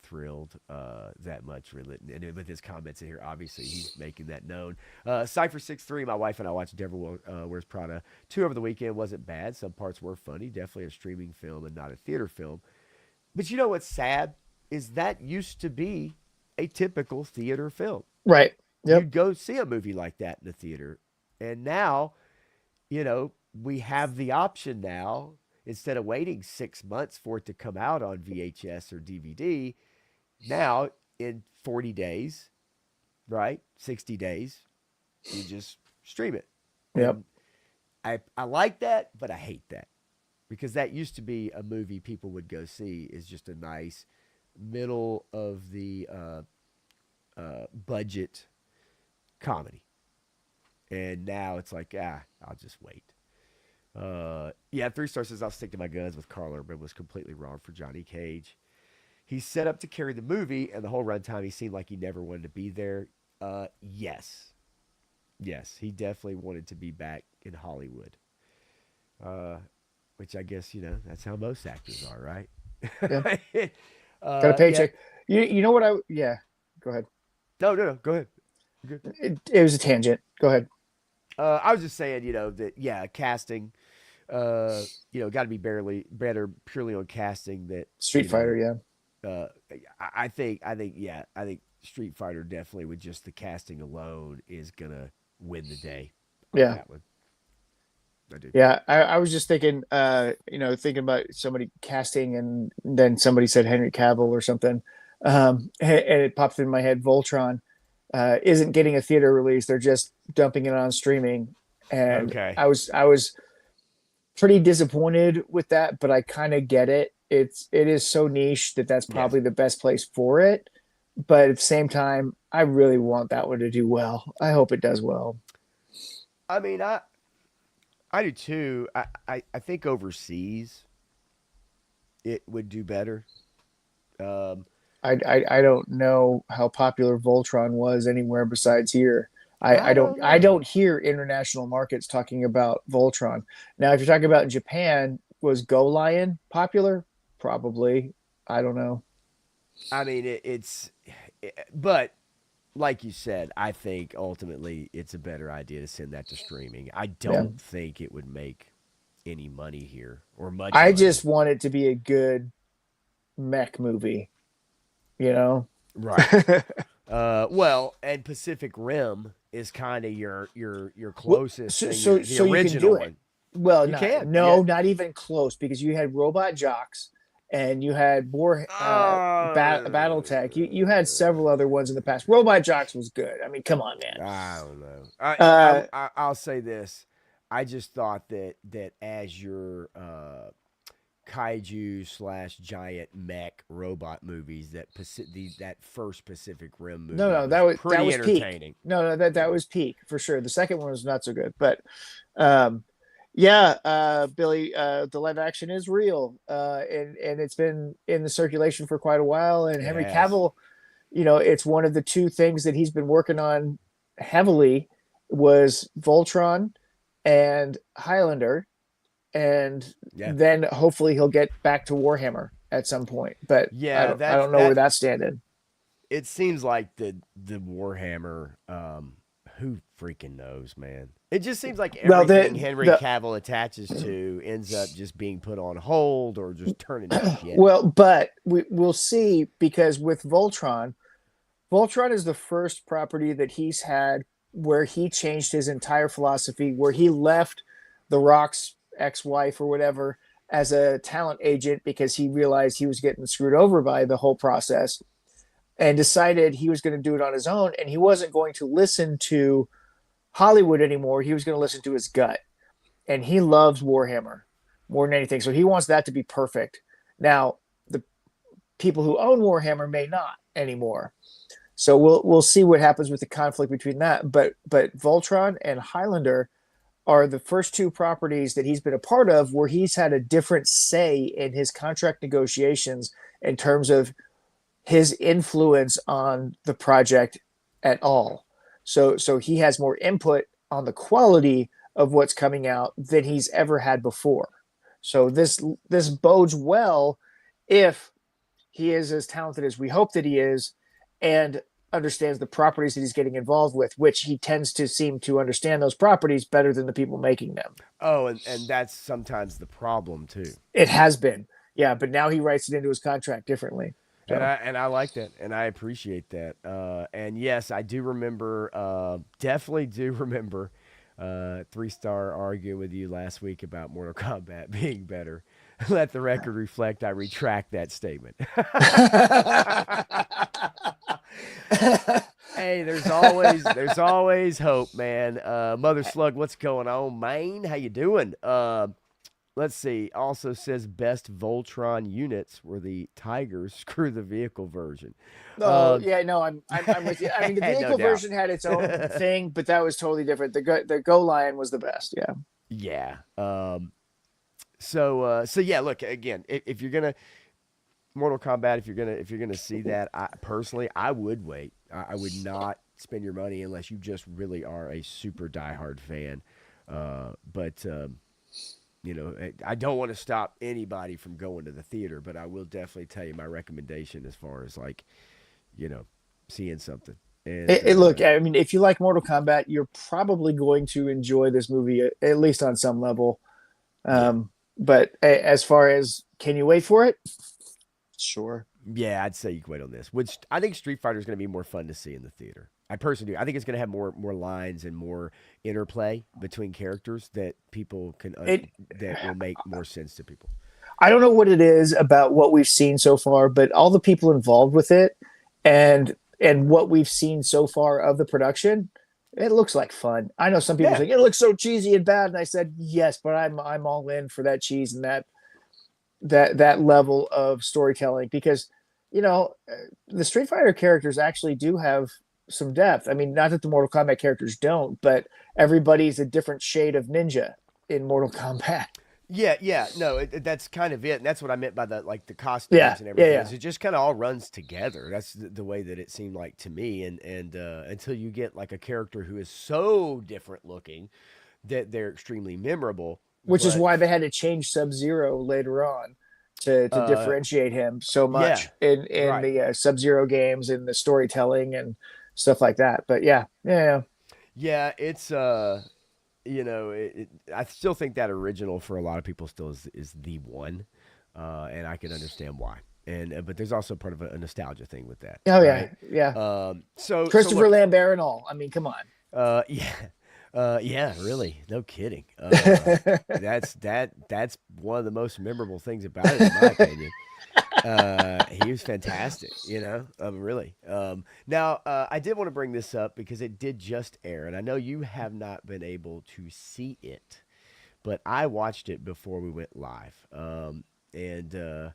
thrilled that much, really, and with his comments in here, obviously he's making that known. Cypher63, my wife and I watched Devil Wears Prada 2 over the weekend. Wasn't bad. Some parts were funny. Definitely a streaming film and not a theater film. But you know what's sad is that used to be a typical theater film. Right. Yep. You'd go see a movie like that in the theater. And now, we have the option now, instead of waiting 6 months for it to come out on VHS or DVD, now in 40 days, right? 60 days, you just stream it. Yep. And I like that, but I hate that. Because that used to be a movie people would go see, is just a nice middle of the budget comedy. And now it's like, I'll just wait. 3 Star says, I'll stick to my guns with Carl Urban was completely wrong for Johnny Cage. He's set up to carry the movie, and the whole runtime he seemed like he never wanted to be there. Yes, he definitely wanted to be back in Hollywood. Which I guess, that's how most actors are, right? Yeah. Got a paycheck. Yeah. You know what go ahead. No, go ahead. It was a tangent. Go ahead. I was just saying, that, casting, got to be better purely on casting that Street Fighter. I think Street Fighter definitely with just the casting alone is going to win the day. Yeah. That one. I do. Yeah, I was just thinking, thinking about somebody casting, and then somebody said Henry Cavill or something, and it popped in my head. Voltron isn't getting a theater release; they're just dumping it on streaming, and okay. I was pretty disappointed with that, but I kind of get it. It is so niche that's probably the best place for it, but at the same time, I really want that one to do well. I hope it does well. I mean, I do too. I think overseas it would do better. I don't know how popular Voltron was anywhere besides here. I don't hear international markets talking about Voltron. Now, if you're talking about Japan, was Go Lion popular? Probably. I don't know. I mean, but like you said, I think ultimately it's a better idea to send that to streaming. I don't think it would make any money here or much. I just want it to be a good mech movie, Right. Well, and Pacific Rim is kind of your closest thing, so the so original you can do one. it. Well, not even close, because you had Robot Jocks and you had more BattleTech. You had several other ones in the past. Robot Jocks was good. I mean, come on, man. I don't know. I'll say this. I just thought that as your kaiju / giant mech robot movies, that first Pacific Rim movie, that was pretty peak. entertaining. That was peak for sure. The second one was not so good, but Billy, the live action is real, and it's been in the circulation for quite a while. And Henry Cavill, it's one of the 2 things that he's been working on heavily was Voltron and Highlander, and then hopefully he'll get back to Warhammer at some point. But I don't know where that's standing. It seems like the Warhammer. Who freaking knows, man? It just seems like everything Henry Cavill attaches to ends up just being put on hold or just turning to shit. Well, but we'll see, because with Voltron is the first property that he's had where he changed his entire philosophy, where he left The Rock's ex-wife or whatever as a talent agent because he realized he was getting screwed over by the whole process and decided he was going to do it on his own. And he wasn't going to listen to Hollywood anymore. He was going to listen to his gut. And he loves Warhammer more than anything. So he wants that to be perfect. Now, the people who own Warhammer may not anymore. So we'll see what happens with the conflict between that. But Voltron and Highlander are the first two properties that he's been a part of where he's had a different say in his contract negotiations in terms of his influence on the project at all. So he has more input on the quality of what's coming out than he's ever had before. So this bodes well if he is as talented as we hope that he is and understands the properties that he's getting involved with, which he tends to seem to understand those properties better than the people making them. Oh, and that's sometimes the problem too. It has been. Yeah, but now he writes it into his contract differently. And So I like that, and I appreciate that. And yes, I do remember. Definitely do remember. 3-star arguing with you last week about Mortal Kombat being better. Let the record reflect. I retract that statement. Hey, there's always hope, man. Mother Slug, what's going on, man? How you doing? Let's see. Also says best Voltron units were the Tigers. Screw the vehicle version. Oh yeah, no, I'm with you. I mean, the No vehicle doubt. version had its own thing, but that was totally different. The Go Lion was the best. Yeah. Yeah. So yeah. Look again. If you're gonna Mortal Kombat, if you're gonna see that, I would wait. I would not spend your money unless you just really are a super diehard fan. But I don't want to stop anybody from going to the theater, but I will definitely tell you my recommendation as far as like, seeing something. And Look, I mean, if you like Mortal Kombat, you're probably going to enjoy this movie at least on some level. yeah, But as far as can you wait for it? Sure. yeah, I'd say you can wait on this. Which I think Street Fighter is going to be more fun to see in the theater. I personally do. I think it's going to have more lines and more interplay between characters that people can It that will make more sense to people. I don't know what it is about what we've seen so far, but all the people involved with it and what we've seen so far of the production, it looks like fun. I know some people Yeah, think it looks so cheesy and bad, and I said yes, but I'm all in for that cheese and that level of storytelling because the Street Fighter characters actually do have some depth. I mean, not that the Mortal Kombat characters don't, but everybody's a different shade of ninja in Mortal Kombat. yeah. No, that's kind of it, and that's what I meant by the Yeah, costumes and yeah, everything. yeah. Is it just kind of all runs together? That's the way that it seemed like to me. And until you get like a character who is so different looking that they're extremely memorable. Which is But why they had to change Sub Zero later on to uh, differentiate him so yeah, much in right. the Sub Zero games and the storytelling and stuff like that. But yeah, yeah, Yeah, it's I still think that original for a lot of people still is the one, and I can understand why. And but there's also part of a nostalgia thing with that, yeah. Oh yeah, right? yeah. So Christopher look, Lambert and all. I mean, come on. yeah, yeah, really, no kidding. That's one of the most memorable things about it, in my opinion. He was fantastic, really. Now, I did want to bring this up because it did just air, and I know you have not been able to see it, but I watched it before we went live. And The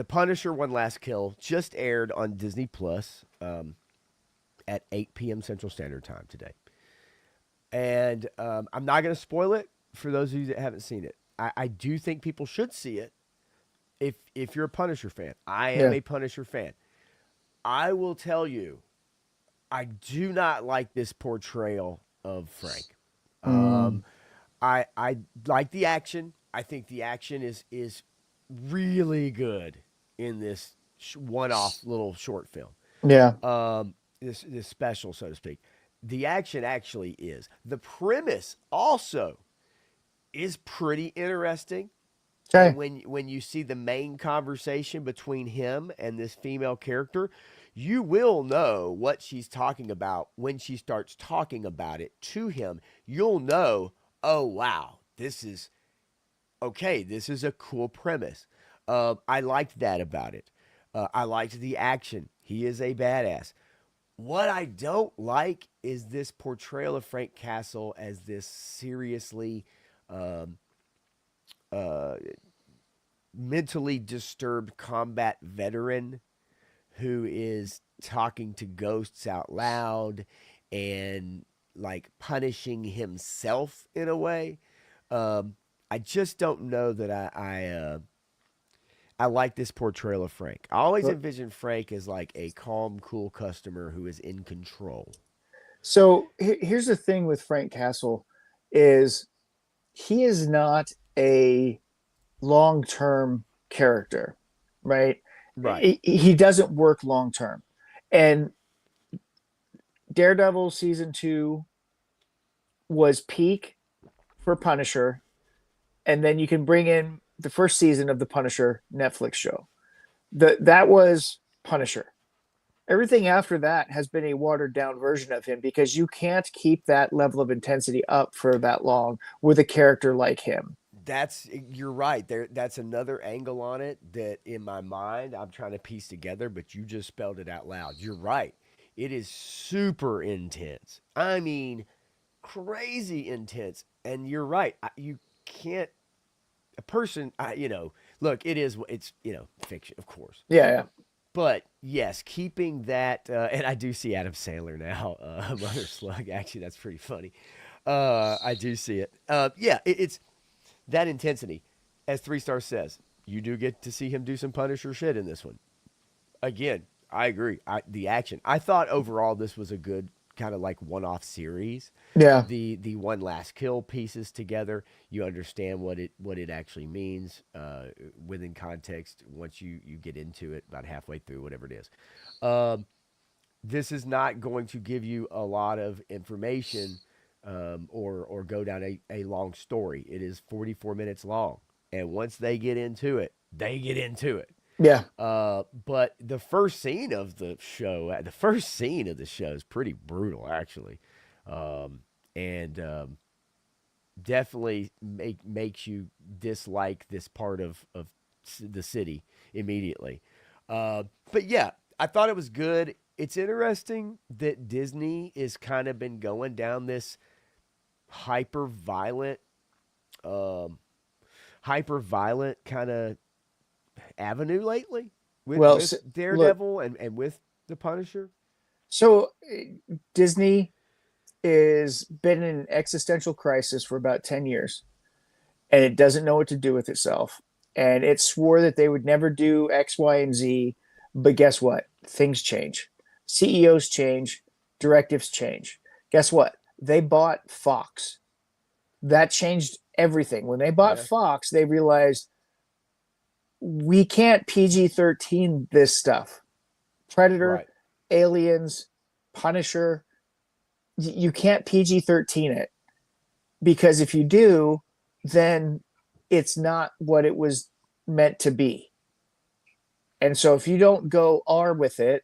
Punisher: One Last Kill just aired on Disney Plus at 8 p.m. Central Standard Time today, and I'm not going to spoil it for those of you that haven't seen it. I do think people should see it if you're a Punisher fan. I am Yeah. a Punisher fan. I will tell you, I do not like this portrayal of Frank. Mm, I like the action. I think the action is really good in this one-off little short film. yeah. This special, so to speak. The action actually is. The premise also is pretty interesting. And Okay. when you see the main conversation between him and this female character, you will know what she's talking about when she starts talking about it to him. You'll know, oh wow, this is okay, this is a cool premise. I liked that about it. I liked the action. He is a badass. What I don't like is this portrayal of Frank Castle as this seriously um, uh, mentally disturbed combat veteran who is talking to ghosts out loud and like punishing himself in a way. Um, I just don't know that I like this portrayal of Frank. I always Well, envision Frank as like a calm, cool customer who is in control. so here's the thing with Frank Castle is he is not a long-term character, right? Right. He doesn't work long term. And Daredevil season 2 was peak for Punisher, and then you can bring in the first season of the Punisher Netflix show. That was Punisher. Everything after that has been a watered down version of him because you can't keep that level of intensity up for that long with a character like him. That's you're right. That's another angle on it that in my mind I'm trying to piece together, but you just spelled it out loud. You're right. It is super intense. I mean, crazy intense. And you're right. You can't a person, look, it's fiction, of course. Yeah, yeah. But yes, keeping that, and I do see Adam Sandler now, Mother Slug. Actually, that's pretty funny. I do see it. Yeah, it's that intensity. As Three Star says, you do get to see him do some Punisher shit in this one. Again, I agree. The action. I thought overall this was a good kind of like one-off series. Yeah. The one last kill pieces together, you understand what it actually means within context once you get into it about halfway through whatever it is. Um, this is not going to give you a lot of information or go down a long story. It is 44 minutes long, and once they get into it, they get into it. Yeah. But the first scene of the show is pretty brutal, actually, and definitely makes you dislike this part of the city immediately. But yeah, I thought it was good. It's interesting that Disney is kind of been going down this hyper violent, um, hyper violent kind of avenue lately Well, with look, Daredevil and with the Punisher. so Disney is been in an existential crisis for about 10 years and it doesn't know what to do with itself. And it swore that they would never do X, Y, and Z. But guess what? Things change. CEOs change, directives change. Guess what? They bought Fox. That changed everything. When they bought Yeah, Fox, they realized we can't PG-13 this stuff. Predator, right. Aliens, Punisher, you can't PG-13 it because if you do, then it's not what it was meant to be. And so if you don't go R with it,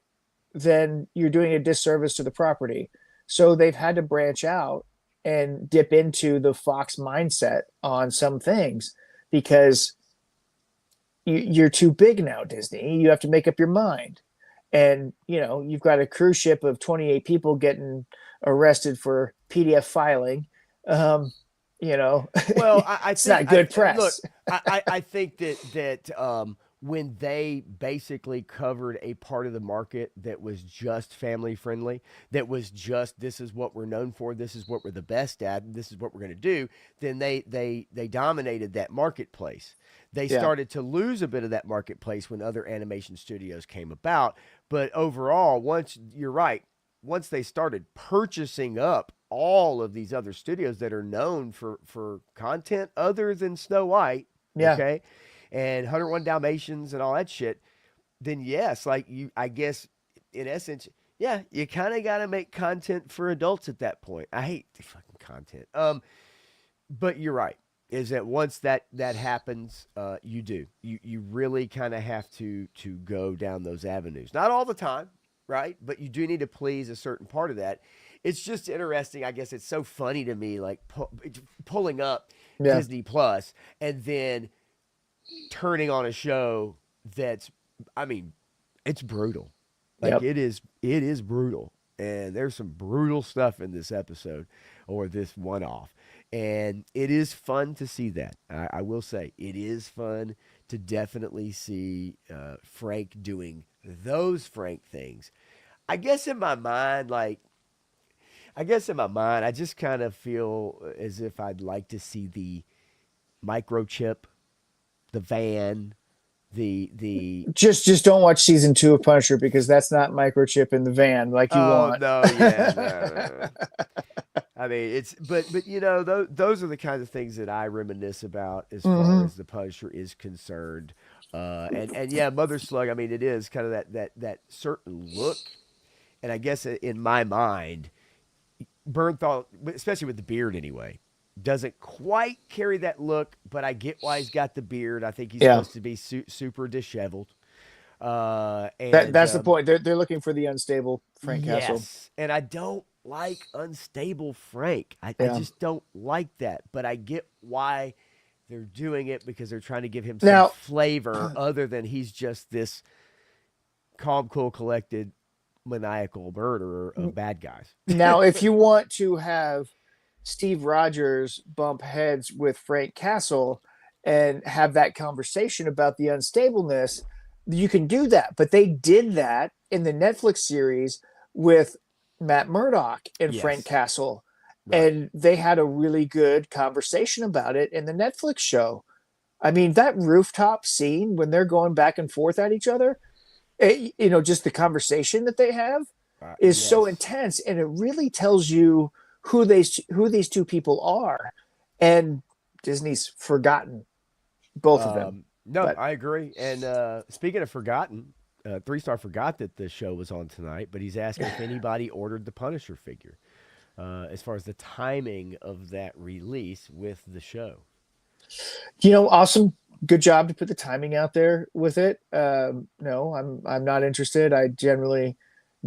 then you're doing a disservice to the property. So they've had to branch out and dip into the Fox mindset on some things because you're too big now, Disney. You have to make up your mind. And, you've got a cruise ship of 28 people getting arrested for PDF filing. Um, Well, I it's think not good look, press. I think that when they basically covered a part of the market that was just family friendly, that was just this is what we're known for, this is what we're the best at, and this is what we're going to do, then they dominated that marketplace. They Yeah. started to lose a bit of that marketplace when other animation studios came about, but overall, once you're right, once they started purchasing up all of these other studios that are known for content other than Snow White, Yeah. okay, and 101 Dalmatians and all that shit, then yes, like I guess in essence, yeah, you kind of got to make content for adults at that point. I hate the fucking content. But you're right. Is that once that happens, you really kind of have to go down those avenues. Not all the time, right? But you do need to please a certain part of that. it's just interesting. I guess it's so funny to me, like pulling up Yeah. Disney Plus and then turning on a show that's, I mean, it's brutal. Like Yep. it is brutal. And there's some brutal stuff in this episode or this one off. And it is fun to see that. I will say it is fun to definitely see Frank doing those Frank things. I guess in my mind, like, I guess in my mind, I just kind of feel as if I'd like to see the microchip, the van, the Just don't watch season 2 of Punisher because that's not microchip in the van like you oh want. no, yeah, no. I mean, it's but you know those are the kinds of things that I reminisce about as far Hmm. as the Punisher is concerned. And yeah, Mother Slug. I mean, it is kind of that certain look, and I guess in my mind, Bernthal, especially with the beard anyway, doesn't quite carry that look. But I get why he's got the beard. I think he's Yeah. supposed to be super disheveled. That's the point. They're looking for the unstable Frank Castle. Yes. And I don't like unstable Frank. I Yeah. just don't like that. But I get why they're doing it because they're trying to give him some Now, flavor other than he's just this calm, cool, collected, maniacal murderer of bad guys. now, if you want to have Steve Rogers bump heads with Frank Castle and have that conversation about the unstableness, you can do that. But they did that in the Netflix series with Matt Murdock and Frank Yes. Castle. Right. And they had a really good conversation about it in the Netflix show. I mean, that rooftop scene when they're going back and forth at each other, just the conversation that they have is so Yes. intense, and it really tells you who these two people are. And Disney's forgotten both of them. No, But I agree. And speaking of forgotten, Three Star forgot that the show was on tonight, but he's asking if anybody ordered the Punisher figure. As far as the timing of that release with the show. awesome, good job to put the timing out there with it. No, I'm not interested. I generally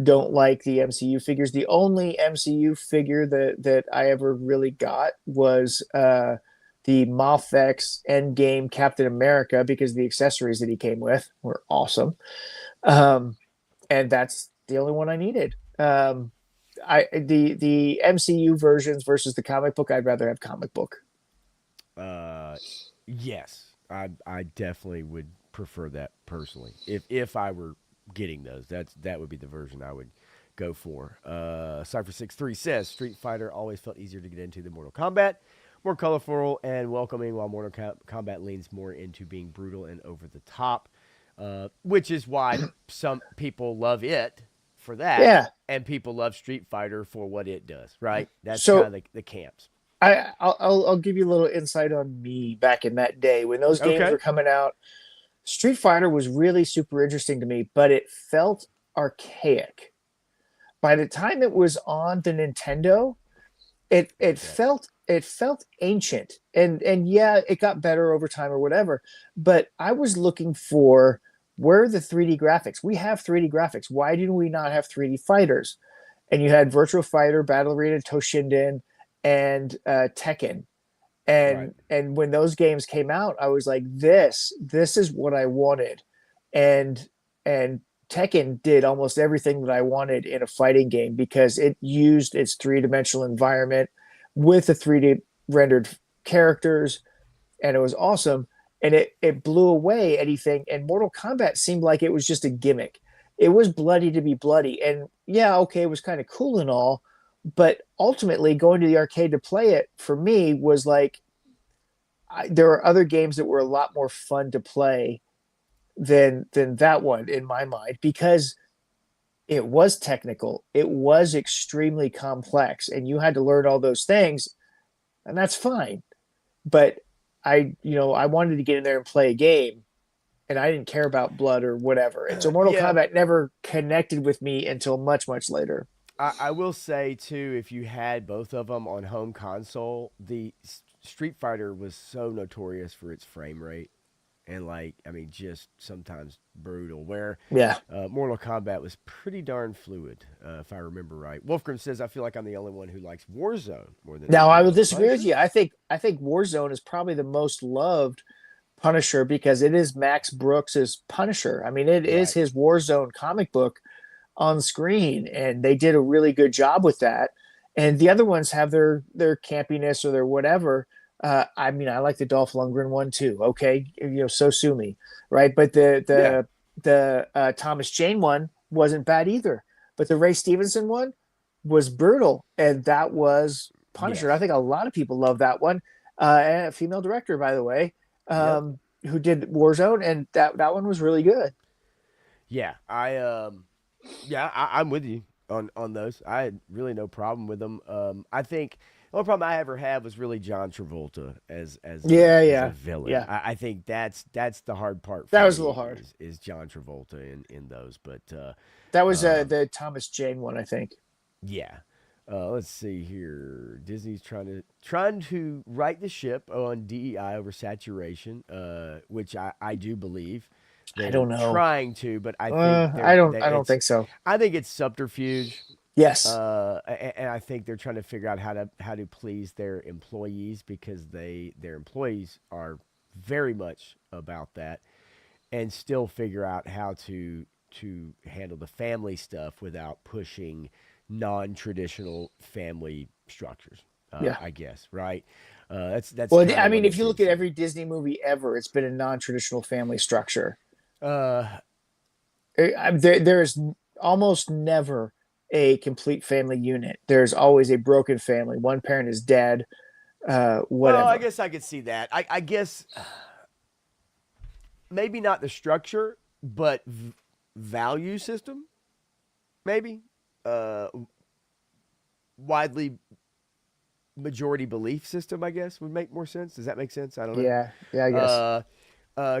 don't like the MCU figures. The only MCU figure that I ever really got was the Mafex Endgame Captain America because the accessories that he came with were awesome. Um, and that's the only one I needed. The MCU versions versus the comic book, I'd rather have comic book. Uh, yes, I definitely would prefer that personally. If I were getting those, that would be the version I would go for. Cypher63 says Street Fighter always felt easier to get into than Mortal Kombat. More colorful and welcoming, while Mortal Kombat leans more into being brutal and over the top, which is why some people love it for that, Yeah. and people love Street Fighter for what it does. Right? That's kind So of the camps. I'll give you a little insight on me back in that day when those games Okay. were coming out. Street Fighter was really super interesting to me, but it felt archaic. By the time it was on the Nintendo, it Yeah. felt ancient. And yeah, it got better over time or whatever. But I was looking for where are the 3D graphics? We have 3D graphics. Why do we not have 3D fighters? And you had Virtual Fighter, Battle Arena, Toshinden, and Tekken. Right. And when those games came out, I was like, this is what I wanted. And Tekken did almost everything that I wanted in a fighting game because it used its three-dimensional environment with the 3D rendered characters, and it was awesome. And it blew away anything. And Mortal Kombat seemed like it was just a gimmick. It was bloody to be bloody. And yeah, okay, it was kind of cool and all, but ultimately going to the arcade to play it for me was like there are other games that were a lot more fun to play than that one in my mind because it was technical, it was extremely complex, and you had to learn all those things, and that's fine. But I wanted to get in there and play a game, and I didn't care about blood or whatever. And so Mortal Yeah, Kombat never connected with me until much, much later. I will say too, if you had both of them on home console, the Street Fighter was so notorious for its frame rate, and like I mean, just sometimes brutal. Where Yeah. Mortal Kombat was pretty darn fluid, if I remember right. Wolfgram says, "I feel like I'm the only one who likes Warzone more than Now anything I will else." disagree with Punisher, you. I think Warzone is probably the most loved Punisher because it is Max Brooks's Punisher. I mean, it is right? his Warzone comic book on screen, and they did a really good job with that. And the other ones have their campiness or their whatever. I mean, I like the Dolph Lundgren one too. Okay, so sue me, right? But Yeah, the Thomas Jane one wasn't bad either. But the Ray Stevenson one was brutal, and that was Punisher. I yes, think a lot of people love that one. And a female director, by the way, yep, who did Warzone, and that one was really good. yeah. Yeah, I'm with you on those. I had really no problem with them. I think the only problem I ever had was really John Travolta Yeah, as a yeah, villain. yeah. I think that's the hard part for That was a little me hard. is John Travolta in those. But That was um, the Thomas Jane one, I think. yeah. Let's see here. Disney's trying to right the ship on DEI over saturation, which I do believe I they're don't know. trying to, but I think I don't think so. I think it's subterfuge. Yes. And I think they're trying to figure out how to please their employees because their employees are very much about that, and still figure out how to handle the family stuff without pushing non-traditional family structures. Yeah. I guess right. That's Well, kind I of mean, what if it you look seems at to me. every Disney movie ever, it's been a non-traditional family structure. Uh, There is almost never a complete family unit. There's always a broken family. One parent is dead. well, I Whatever. guess I could see that. I guess maybe not the structure, but value system, maybe. Uh, Widely majority belief system, I guess, would make more sense. Does that make sense? I don't know. Yeah. Yeah. I guess.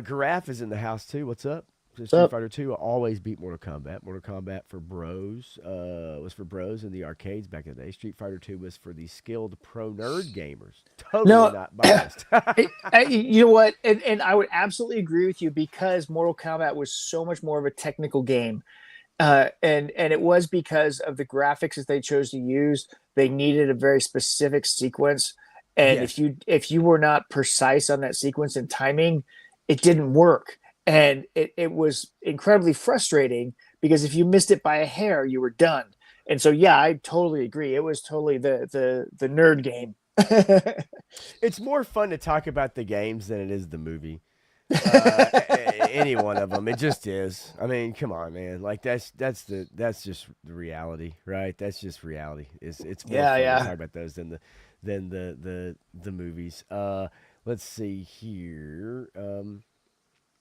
Giraffe is in the house too. What's up? What's Street up? Fighter 2 always beat Mortal Kombat. Mortal Kombat for bros was for bros in the arcades back in the day. Street Fighter 2 was for the skilled pro nerd gamers. Totally No. not biased. You know what? And I would absolutely agree with you because Mortal Kombat was so much more of a technical game. And it was because of the graphics that they chose to use. They needed a very specific sequence, and Yes. if you were not precise on that sequence and timing, it didn't work, and it was incredibly frustrating because if you missed it by a hair, you were done. And so, yeah, I totally agree. It was totally the nerd game. It's more fun to talk about the games than it is the movie. Any one of them, it just is. I mean, come on, man. Like that's just the reality, right? That's just reality. It's more Yeah, fun to yeah. talk about those than the movies. Let's see here.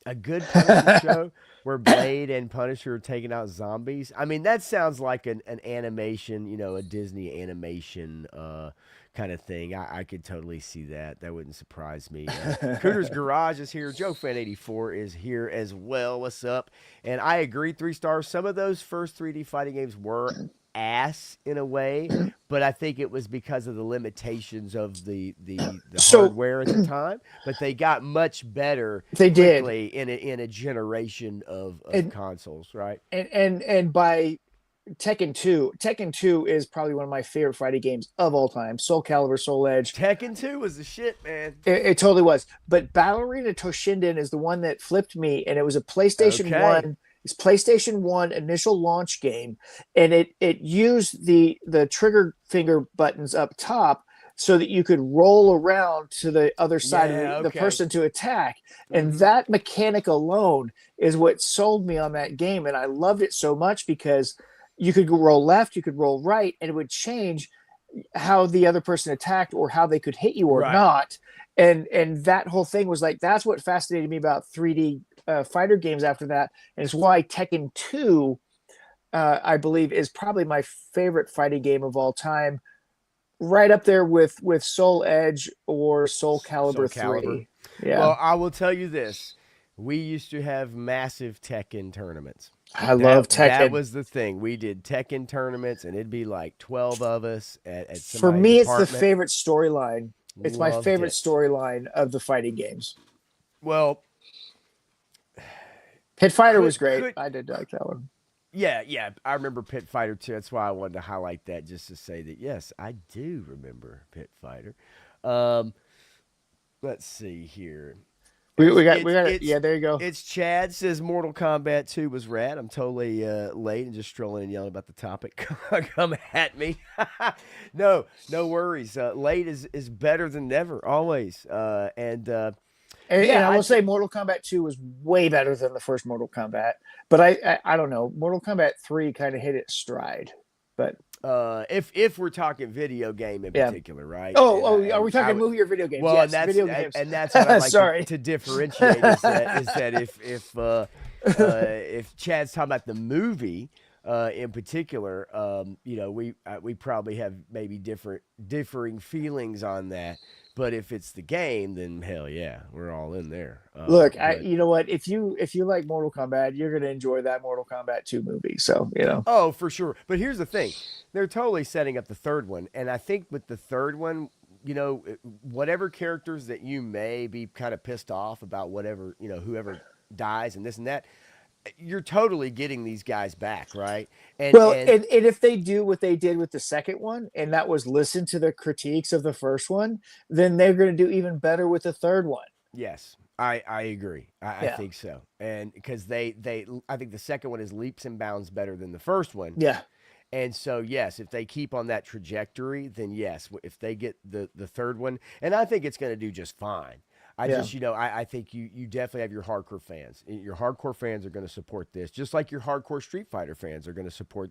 A good Punisher show where Blade and Punisher are taking out zombies. I mean, that sounds like an animation, a Disney animation kind of thing. I could totally see that. That wouldn't surprise me. Cooter's Garage is here. Joe Fan 84 is here as well. What's up? And I agree, 3 stars. Some of those first 3D fighting games were ass in a way, but I think it was because of the limitations of the So hardware at the time. But they got much better they did, quickly in a generation of and consoles, right? and by Tekken 2 is probably one of my favorite fighting games of all time. Soul Calibur, Soul Edge. Tekken 2 was the shit, man. It totally was. But Ballerina Toshinden is the one that flipped me, and it was a PlayStation Okay. 1. It's PlayStation 1 initial launch game, and it used the trigger finger buttons up top so that you could roll around to the other side of Yeah, the okay. person to attack. And Hmm. that mechanic alone is what sold me on that game. And I loved it so much because you could roll left, you could roll right, and it would change how the other person attacked or how they could hit you or Right. not. And that whole thing was like that's what fascinated me about 3D fighter games after that, and it's why Tekken 2 I believe is probably my favorite fighting game of all time, right up there with Soul Edge or Soul Soul Calibur Calibur. 3. Yeah. Well, I will tell you this. We used to have massive Tekken tournaments. I love That Tekken. was the thing. We did Tekken tournaments, and it'd be like 12 of us at For somebody's me, it's the apartment. favorite storyline. It's my Loved favorite it. storyline of the fighting games. Well, Pit Fighter was could great. could I did like that one. yeah, I remember Pit Fighter too. That's why I wanted to highlight that just to say that yes, I do remember Pit Fighter. Um, let's see here. We got it. Yeah, there you go. It's Chad says Mortal Kombat 2 was rad. I'm totally late and just strolling and yelling about the topic. Come at me. No worries. Late is better than never, always. And Yeah, I will say Mortal Kombat 2 was way better than the first Mortal Kombat. But I don't know. Mortal Kombat 3 kind of hit its stride. But if we're talking video game in yeah. particular, right? Oh, are we talking movie or video games? Well, Yes, and that's video games. and that's what I like Sorry. to differentiate is that if Chad's talking about the movie in particular, we probably have maybe differing feelings on that. But if it's the game, then hell yeah, we're all in there. Look, you know what? If you like Mortal Kombat, you're gonna enjoy that Mortal Kombat 2 movie. So Oh, for sure. But here's the thing: they're totally setting up the third one, and I think with the third one, whatever characters that you may be kind of pissed off about, whatever whoever dies and this and that, you're totally getting these guys back, right? And if they do what they did with the second one, and that was listen to the critiques of the first one, then they're going to do even better with the third one. Yes, I agree. I think so, and because I think the second one is leaps and bounds better than the first one. Yeah. And so, yes, if they keep on that trajectory, then yes, if they get the third one, and I think it's going to do just fine. I think you definitely have your hardcore fans. Your hardcore fans are going to support this, just like your hardcore Street Fighter fans are going to support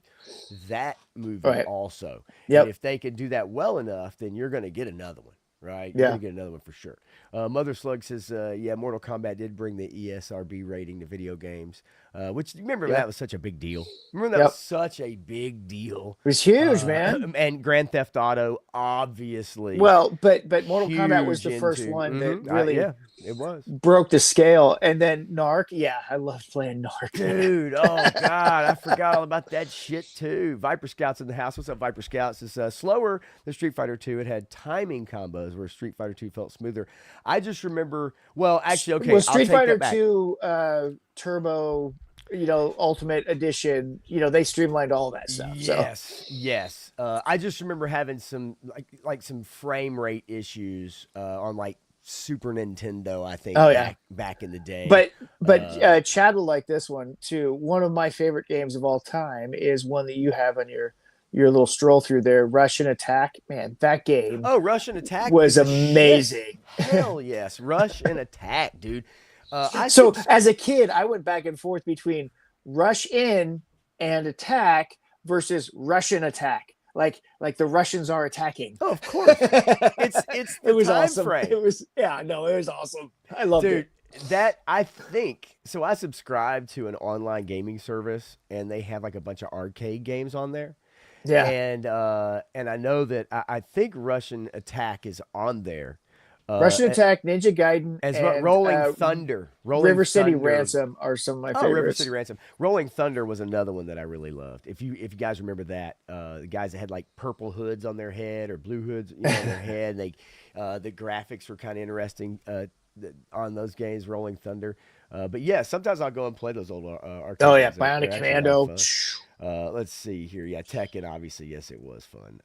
that movie also. Yep. And if they can do that well enough, then you're going to get another one, right? You're going to get another one for sure. Mother Slug says, Mortal Kombat did bring the ESRB rating to video games, which remember that was such a big deal. Remember that was such a big deal. It was huge, man. And Grand Theft Auto, obviously. Well, but Mortal Kombat was the first one that really it was broke the scale. And then Narc, I loved playing Narc. Dude, oh God, I forgot all about that shit too. Viper Scouts in the house. What's up, Viper Scouts? It's slower than Street Fighter 2. It had timing combos where Street Fighter 2 felt smoother. I just remember, well, actually, okay. Well, Street Fighter 2 Turbo, Ultimate Edition, they streamlined all that stuff. Yes. I just remember having some like some frame rate issues on like Super Nintendo, I think. Back in the day. But Chad will like this one too. One of my favorite games of all time is one that you have on your little stroll through there, Russian Attack. Man, that game. Oh, Russian Attack was amazing. Hell yes, Rush and Attack, dude. As a kid, I went back and forth between Rush In and Attack versus Russian Attack. Like the Russians are attacking. Oh, of course. It's it was time awesome. frame. It was it was awesome. I loved it. That I think so. I subscribe to an online gaming service, and they have like a bunch of arcade games on there. Yeah, and I know that I think Russian Attack is on there. Russian Attack, Ninja Gaiden, as well. Rolling Thunder, River City Ransom are some of my favorites. River City Ransom, Rolling Thunder was another one that I really loved. If you guys remember that, the guys that had like purple hoods on their head or blue hoods on their head, and the graphics were kind of interesting on those games, Rolling Thunder. But yeah, sometimes I'll go and play those old arcade games. Oh yeah, games. Bionic Commando. Let's see here. Yeah, Tekken, obviously, yes, it was fun.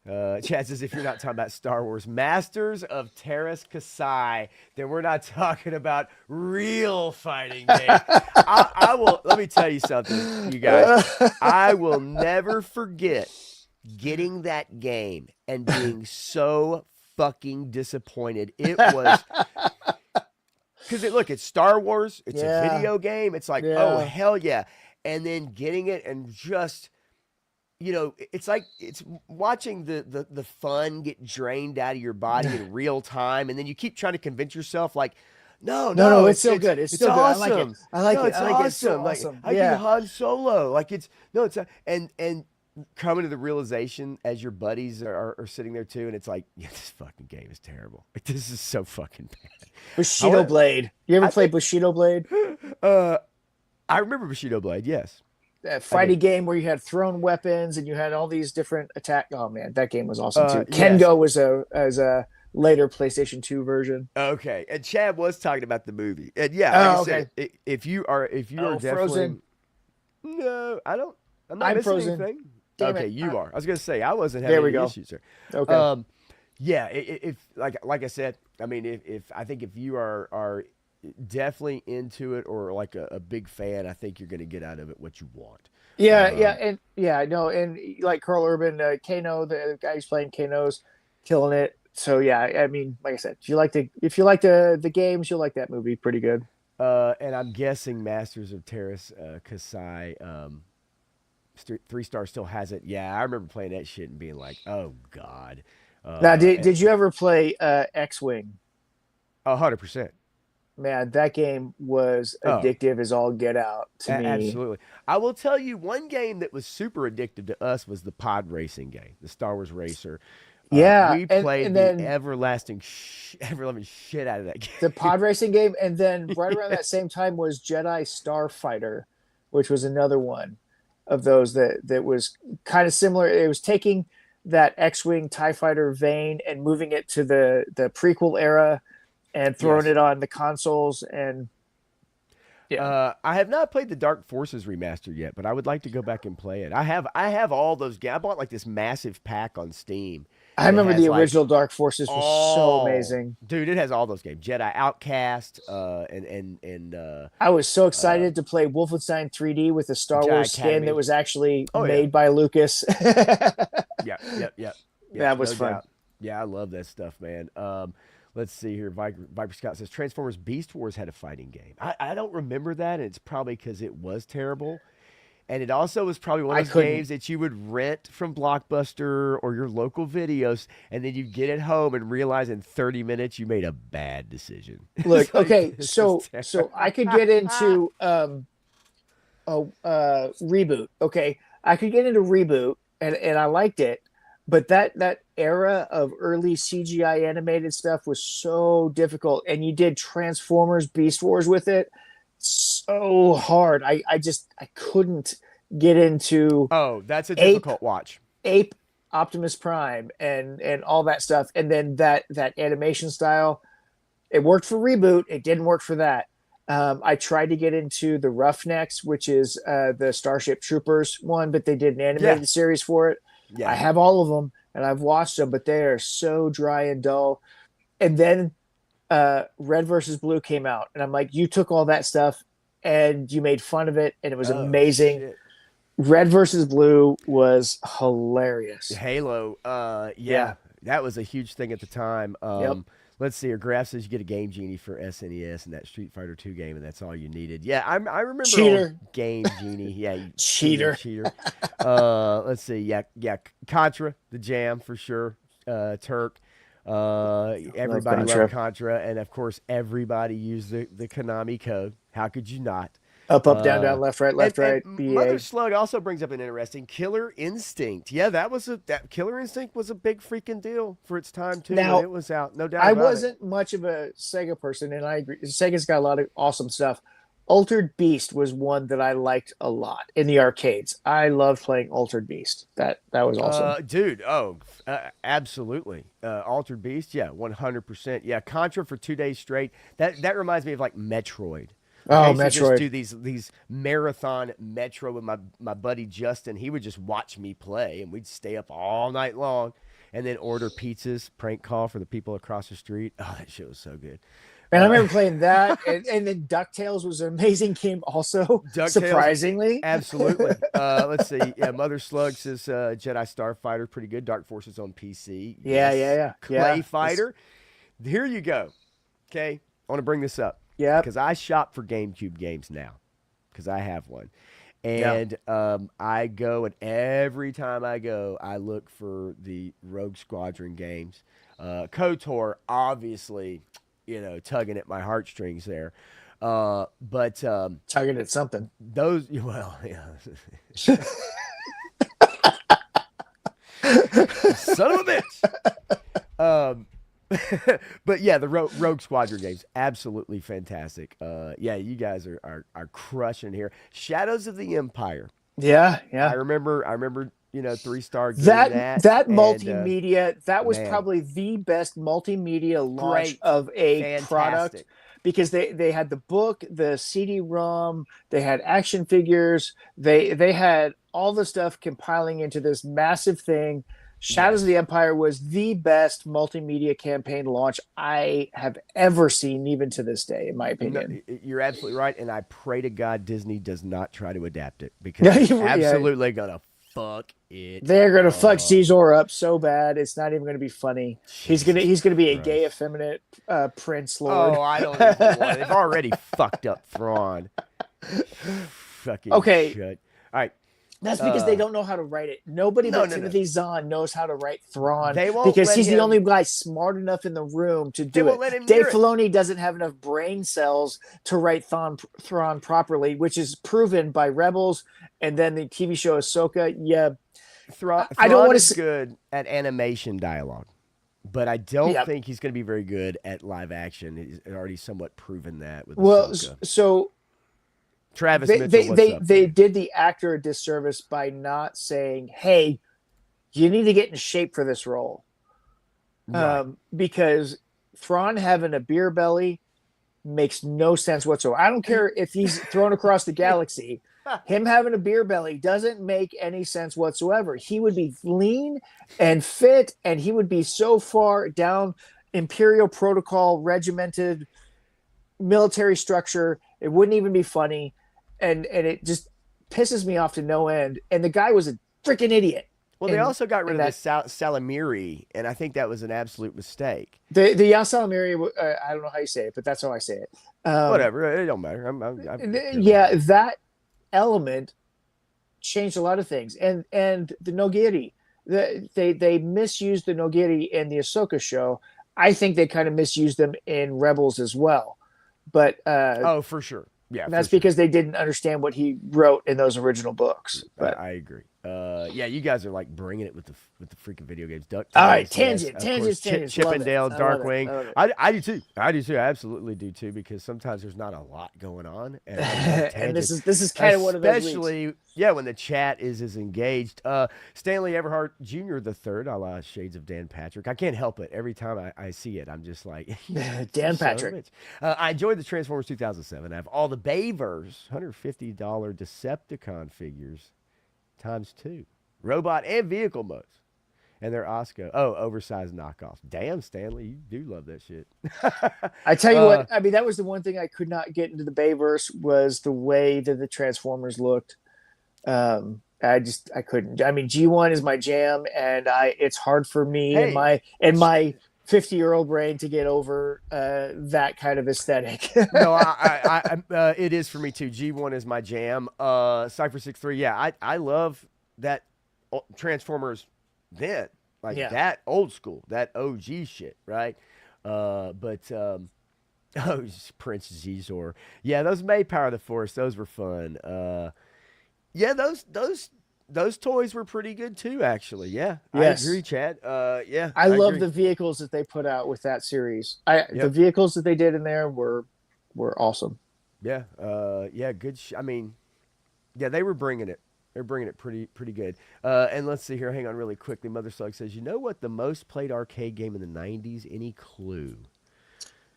Chad says, if you're not talking about Star Wars Masters of Terras Kasai, then we're not talking about real fighting games. I will. Let me tell you something, you guys. I will never forget getting that game and being so fucking disappointed. It was because it's Star Wars. It's a video game. It's like, oh hell yeah, and then getting it and just. It's like it's watching the fun get drained out of your body in real time, and then you keep trying to convince yourself, like, no, it's still good. It's still awesome. Good. I like it. It's I like awesome. it. It's so like, awesome. I can Han Solo. Like and coming to the realization as your buddies are sitting there too, and it's like, this fucking game is terrible. Like, this is so fucking bad. Bushido Blade. You ever played Bushido Blade? I remember Bushido Blade. Yes. That fighting game where you had thrown weapons and you had all these different attack. Oh man, that game was awesome too. Kengo was later PlayStation 2 version. Okay, and Chad was talking about the movie, and yeah, like I Oh, said, okay. if you are Oh, definitely Frozen. no, I don't. I'm not I'm missing frozen. anything. Damn Okay, it. you are. I was gonna say I wasn't There having we any go. issues there. Okay. Um, yeah, if like I said, I mean, if I think if you are definitely into it or like a big fan, I think you're gonna get out of it what you want. Yeah, Um, and yeah, no, and like Carl Urban, Kano, the guy who's playing Kano's killing it. So yeah, I mean, like I said, if you like the games, you'll like that movie pretty good. and I'm guessing Masters of Terrace, Kasai, 3 star still has it. Yeah, I remember playing that shit and being like, oh god, Now, uh, did you ever play X-Wing? 100%. Man, that game was Oh, addictive as all get out to me. absolutely. I will tell you one game that was super addictive to us was the pod racing game, the Star Wars Racer. Yeah, We and played the then ever loving shit out of that the game. pod racing game, and then right around Yeah. that same time was Jedi Starfighter, which was another one of those that was kind of similar. It was taking that X-wing Tie Fighter vein and moving it to the prequel era and throwing Yes. it on the consoles. And yeah, I have not played the Dark Forces remaster yet, but I would like to go back and play it. I have all those games. I bought like this massive pack on Steam, I and it remember has the like original Dark Forces was so all, amazing. dude. It has all those games: Jedi Outcast, and I was so uh, excited to play Wolfenstein 3D with a Star Jedi Wars skin that Academy. was actually Oh yeah, made by Lucas. yep, yep, yep, yep. That was No fun. doubt. Yeah, I love that stuff, man. Let's see here. Viper Scott says Transformers Beast Wars had a fighting game. I don't remember that, and it's probably because it was terrible. And it also was probably one I of those couldn't games that you would rent from Blockbuster or your local videos, and then you get it home and realize in 30 minutes you made a bad decision. It's look. like, Okay, this is so terrible. I could get into a reboot. Okay, I could get into reboot, and I liked it, but that era of early CGI animated stuff was so difficult, and you did Transformers Beast Wars with it so hard. I couldn't get into Oh, that's a Ape difficult watch. Ape Optimus Prime and all that stuff, and then that animation style. It worked for reboot. It didn't work for that. I tried to get into the Roughnecks, which is the Starship Troopers one, but they did an Yeah. animated series for it. I Yeah. have all of them and I've watched them, but they are so dry and dull. And then Red versus Blue came out, and I'm like, you took all that stuff and you made fun of it, and it was Oh, amazing. shit. Red versus Blue was hilarious. Halo. Yeah. Yeah, that was a huge thing at the time. Yep. Let's see. Your graph says you get a Game Genie for SNES and that Street Fighter 2 game, and that's all you needed. Yeah, I remember old Cheater. Game Genie. Yeah, you thieving Cheater. cheater. Let's see. Yeah, yeah. Contra, the jam for sure. Turk. Love Everybody loved Contra. Contra, and of course, everybody used the Konami code. How could you not? Up, down, Uh, down, and left, right, Mother BA. Slug also brings up an interesting Killer Instinct. Yeah, that Killer Instinct was a big freaking deal for its time too when Now, it was out. No doubt I about it. wasn't much of a Sega person, and I agree. Sega's got a lot of awesome stuff. Altered Beast was one that I liked a lot in the arcades. I loved playing Altered Beast. That was awesome. Dude, absolutely. Altered Beast, yeah, 100%. Yeah, Contra for 2 days straight. That reminds me of like Metroid. Like I Oh, used to just Metroid. do these marathon Metro with my buddy Justin. He would just watch me play, and we'd stay up all night long, and then order pizzas, prank call for the people across the street. Oh, that shit was so good. And I Uh, remember playing that, and then DuckTales was an amazing game, also Ducktales, surprisingly. absolutely. Let's see. Yeah, Mother Slug says Jedi Starfighter, pretty good. Dark Forces on PC, yes. Clay Yeah. Fighter. Here you go. Okay, I want to bring this up Yep, because I shop for GameCube games now because I have one, yeah. and I go and every time I go, I look for the Rogue Squadron games. KOTOR, obviously, tugging at my heartstrings there. But Tugging at something. those, well, yeah, son of a bitch. Um, but yeah, the Rogue Squadron games, absolutely fantastic. Yeah, you guys are crushing here. Shadows of the Empire. Yeah, I yeah. remember 3-star getting That and multimedia, that was man, probably the best multimedia launch great, of a product, fantastic. because they had the book, the CD-ROM, they had action figures, they had all the stuff compiling into this massive thing. Shadows of the Yes. Empire was the best multimedia campaign launch I have ever seen, even to this day, in my No, opinion. you're absolutely right, and I pray to God Disney does not try to adapt it because Yeah, they're yeah, absolutely gonna fuck it they're gonna fuck up. Caesar up so bad it's not even gonna be funny. Jesus He's gonna be a gay, Christ. effeminate prince lord. Oh, I don't even want it. They've already fucked up Thrawn. Fucking Okay, shit. All right. that's because they Uh, don't know how to write it. Nobody no, but no, no. Timothy Zahn knows how to write Thrawn, They won't because let he's the him. only guy smart enough in the room to They do won't it. let him Dave near it. Filoni doesn't have enough brain cells to write Thrawn properly, which is proven by Rebels and then the TV show Ahsoka. Yeah, I don't Thrawn want is to. good at animation dialogue, but I don't Yeah. think he's going to be very good at live action. He's already somewhat proven that with Well, Ahsoka. so Travis Mitchell, what's up, they man? did the actor a disservice by not saying, "Hey, you need to get in shape for this role," Right. because Thrawn having a beer belly makes no sense whatsoever. I don't care if he's thrown across the galaxy. Him having a beer belly doesn't make any sense whatsoever. He would be lean and fit, and he would be so far down Imperial protocol, regimented military structure. It wouldn't even be funny, and it just pisses me off to no end. And the guy was a freaking idiot. Well, they also got rid In of the that Salamiri, and I think that was an absolute mistake. the Yasalamiri, I don't know how you say it, but that's how I say it. Whatever, it don't matter. I care less Yeah, about it. that element changed a lot of things, and the Nogiri, they misused the Nogiri in the Ahsoka show. I think they kind of misused them in Rebels as well, but Oh, for sure. Yeah, for that's sure. because they didn't understand what he wrote in those original books. But I agree. Yeah, you guys are like bringing it with the freaking video games. all right, DuckTales, yes, tangent, of course. tangents, tangents. Love it. Chippendale, I love it. Darkwing. I love it. I do too. I do too. I absolutely do too because sometimes there's not a lot going on, and I love And tangents, this is kind of one of those weeks. especially when the chat is as engaged. Stanley Everhart Jr. the third, a la Shades of Dan Patrick. I can't help it. Every time I see it, I'm just like Dan son of a Patrick. bitch. I enjoyed the Transformers 2007. I have all the Bayverse $150 Decepticon figures times 2. Robot and vehicle modes. And they're Osco. Oh, oversized knockoffs. Damn, Stanley, you do love that shit. I tell you uh, what, I mean, that was the one thing I could not get into the Bayverse was the way that the Transformers looked. I couldn't. I mean, G1 is my jam, and it's hard for me and hey, my 50-year-old brain to get over that kind of aesthetic. no, it is for me too. G1 is my jam. Cypher 63, yeah, I love that Transformers then, like Yeah. that old school, that OG shit, right? But oh, Prince Zizor, yeah, those May Power of the Force, those were fun. Yeah, those toys were pretty good too, actually. Yeah, Yes. I agree, Chad. Yeah, I I love agree. the vehicles that they put out with that series. The Yep. vehicles that they did in there were awesome. Yeah. Yeah. Good. I mean, yeah, they were bringing it. They're bringing it pretty good. And let's see here. Hang on, really quickly. Mother Slug says, "You know what the most played arcade game in the '90s? Any clue?"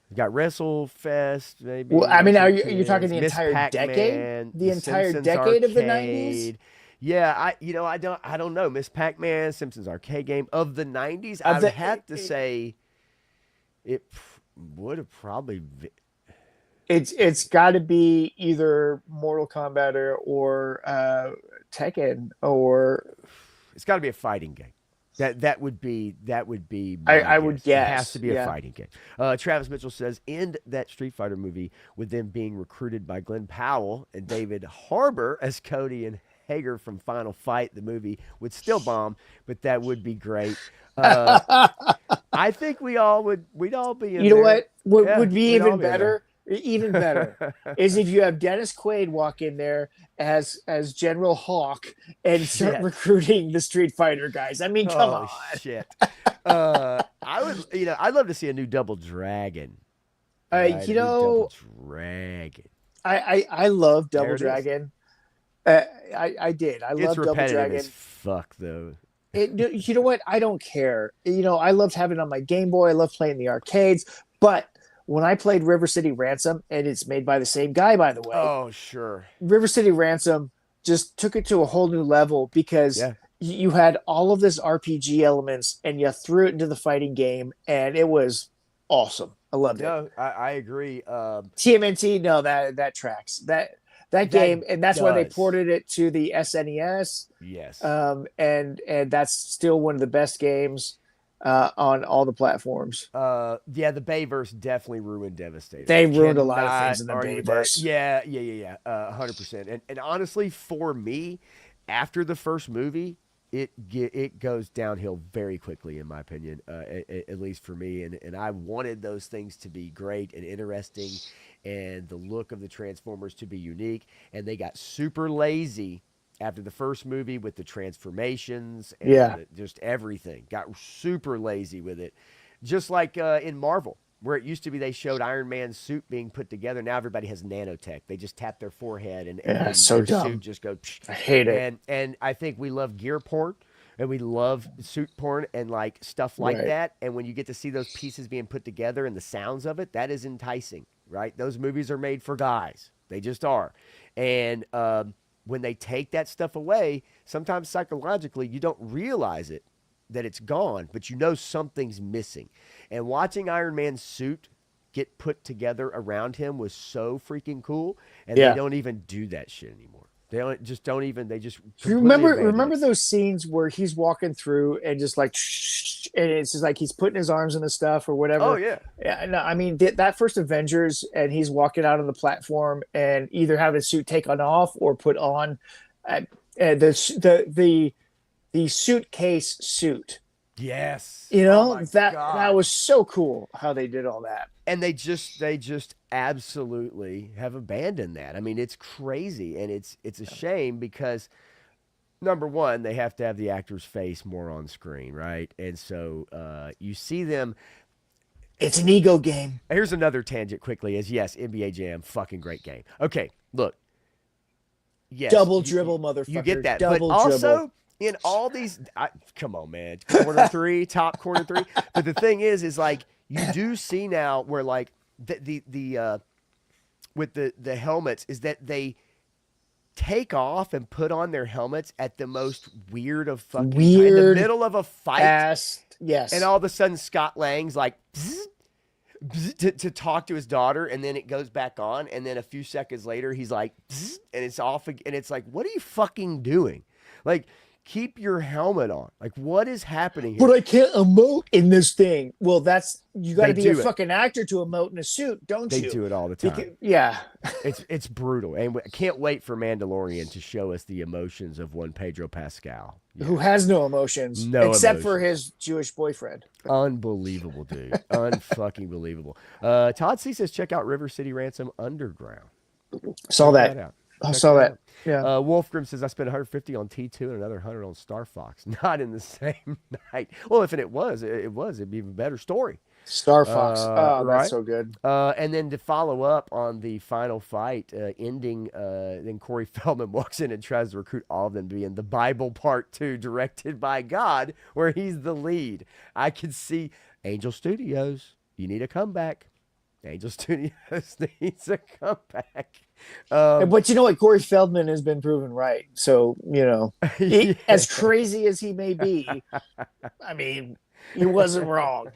You got WrestleFest, Well, maybe I mean, Wrestling are you talking Kings, the Miss entire decade? Pac-Man, The The entire Simpsons decade of the 90s? Arcade. Yeah, I don't know. Miss Pac-Man, Simpsons Arcade game of the '90s. I Of would the have to say it would have probably. it's got to be either Mortal Kombat or Tekken or It's got to be a fighting game. That would be my I would guess. It has to guess. be a Yeah. fighting game. Travis Mitchell says, end that Street Fighter movie with them being recruited by Glenn Powell and David Harbour as Cody and Hager from Final Fight. The movie would still bomb, but that would be great. I think we'd all be in You know there. what Yeah, would be we'd all even be in there. better? Even better is if you have Dennis Quaid walk in there as General Hawk and start Shit. recruiting the Street Fighter guys. I mean, come Oh on. shit. I would, I'd love to see a new Double Dragon. Right, You a new Double know, Dragon. I love There Double it is. Dragon. Uh, I did. I It's love Double repetitive as Dragon. fuck, though. You know what? I don't care. I loved having it on my Game Boy. I love playing the arcades. But when I played River City Ransom, and it's made by the same guy, by the way, Oh, sure. River City Ransom just took it to a whole new level because Yeah. you had all of this RPG elements and you threw it into the fighting game, and it was awesome. I loved it. No, I agree. TMNT, no, that tracks that That game, and that's why they does. ported it to the SNES. Yes. And that's still one of the best games on all the platforms. Yeah, the Bayverse definitely ruined Devastator. They ruined a lot of Cannot things in the argue with that. Bayverse. Yeah. 100%. And honestly, for me, after the first movie, it goes downhill very quickly, in my opinion. At least for me, and I wanted those things to be great and interesting, and the look of the Transformers to be unique, and they got super lazy after the first movie with the transformations and Yeah, just everything. Got super lazy with it. Just like in Marvel, where it used to be they showed Iron Man's suit being put together. Now everybody has nanotech. They just tap their forehead yeah, and so their suit dumb. just goes. Psh. I hate it. And I think we love gear porn and we love suit porn and like stuff like Right. that. And when you get to see those pieces being put together and the sounds of it, that is enticing, right? Those movies are made for guys. They just are. And when they take that stuff away, sometimes psychologically you don't realize it that it's gone, but you know something's missing. And watching Iron Man's suit get put together around him was so freaking cool. And they Yeah. don't even do that shit anymore. Don't even. They just You completely abandon remember it. those scenes where he's walking through and just like and it's just like he's putting his arms in the stuff or Oh whatever. yeah, Yeah, no, I mean that first Avengers and he's walking out on the platform and either have his suit taken off or put on. Uh, the suitcase suit. yes. You Oh know my that god. was so cool how they did all that. And they just absolutely have abandoned that. I mean, it's crazy, and it's a shame because number one, they have to have the actor's face more on screen, right? And so you see them. It's an ego game. Here's another tangent quickly: is yes, NBA Jam, fucking great game. Okay, look, yes, Double you dribble, you get motherfucker. that, but Double dribble. also in all these, come on, man, corner three, top corner three. But the thing is like you do see now where like the with the helmets is that they take off and put on their helmets at the most weird of fucking time in the Weird middle of a fight, ass. and Yes. all of a sudden Scott Lang's like to talk to his daughter, and then it goes back on, and then a few seconds later he's like and it's off again, and it's like, what are you fucking doing? Like, keep your helmet on. Like, what is happening But here? I can't emote in this thing. Well, that's you got They to be a do it. fucking actor to emote in a suit, don't They you? do it all the time. Yeah, It's brutal, and I can't wait for Mandalorian to show us the emotions of one Pedro Pascal. who Yeah, has no emotions no except for emotions. his Jewish boyfriend. Unbelievable, dude. Unfucking believable. Todd C says check out River City Ransom Underground. Saw Check that. that out. I Check saw that that. out. Yeah. Wolfgrim says I spent 150 on T2 and another 100 on Star Fox. Not in the same night. Well, if it was, it'd be a better story. Star Fox. Oh, that's Right. so good. And then to follow up on the final fight, ending, then Corey Feldman walks in and tries to recruit all of them to be in the Bible Part 2, directed by God, where he's the lead. I could see Angel Studios, you need a comeback. Angel Studios needs a comeback. But you know what? Corey Feldman has been proven right. So, Yeah. as crazy as he may be, I mean, he wasn't wrong.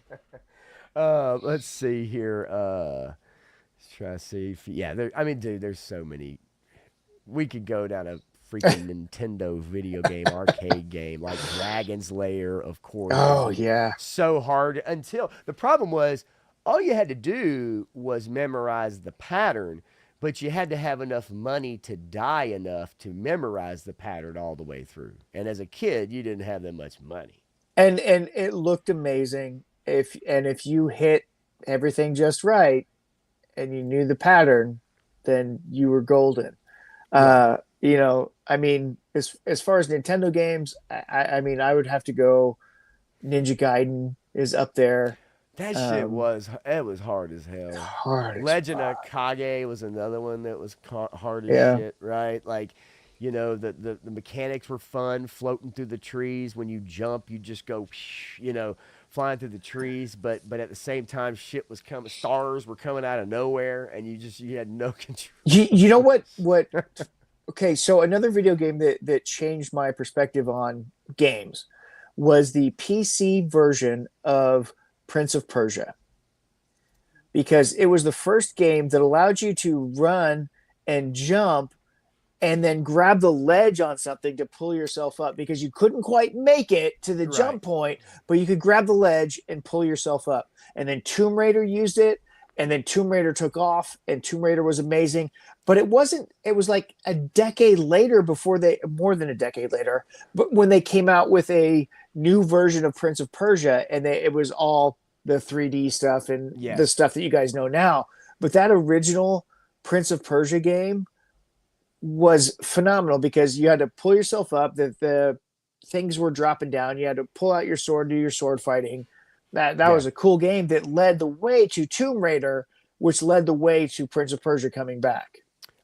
Let's see here. Let's try to see. Yeah, I mean, dude, there's so many. We could go down a freaking Nintendo video game, arcade game, like Dragon's Lair, of course. Oh, Is yeah. so hard until the problem was all you had to do was memorize the pattern, but you had to have enough money to die enough to memorize the pattern all the way through. And as a kid, you didn't have that much money. And it looked amazing. If you hit everything just right and you knew the pattern, then you were golden. Right. I mean, as far as Nintendo games, I mean, I would have to go. Ninja Gaiden is up there. That shit was it was hard as hell. Hard as Legend of fuck. Kage was another one that was hard as Yeah. shit, right? Like You know, the mechanics were fun, floating through the trees. When you jump, you just go, you know, flying through the trees. But at the same time, shit was coming, stars were coming out of nowhere, and you had no control You know over what? this. Okay, so another video game that changed my perspective on games was the PC version of Prince of Persia, because it was the first game that allowed you to run and jump and then grab the ledge on something to pull yourself up, because you couldn't quite make it to the Right. jump point, but you could grab the ledge and pull yourself up. And then Tomb Raider used it, and then Tomb Raider took off, and Tomb Raider was amazing. But it wasn't, it was like a decade later before they, more than a decade later, but when they came out with a new version of Prince of Persia, and it was all the 3D stuff and the Yes. stuff that you guys know now. But that original Prince of Persia game was phenomenal, because you had to pull yourself up, that the things were dropping down, you had to pull out your sword, do your sword fighting. That Yeah. was a cool game that led the way to Tomb Raider, which led the way to Prince of Persia coming back.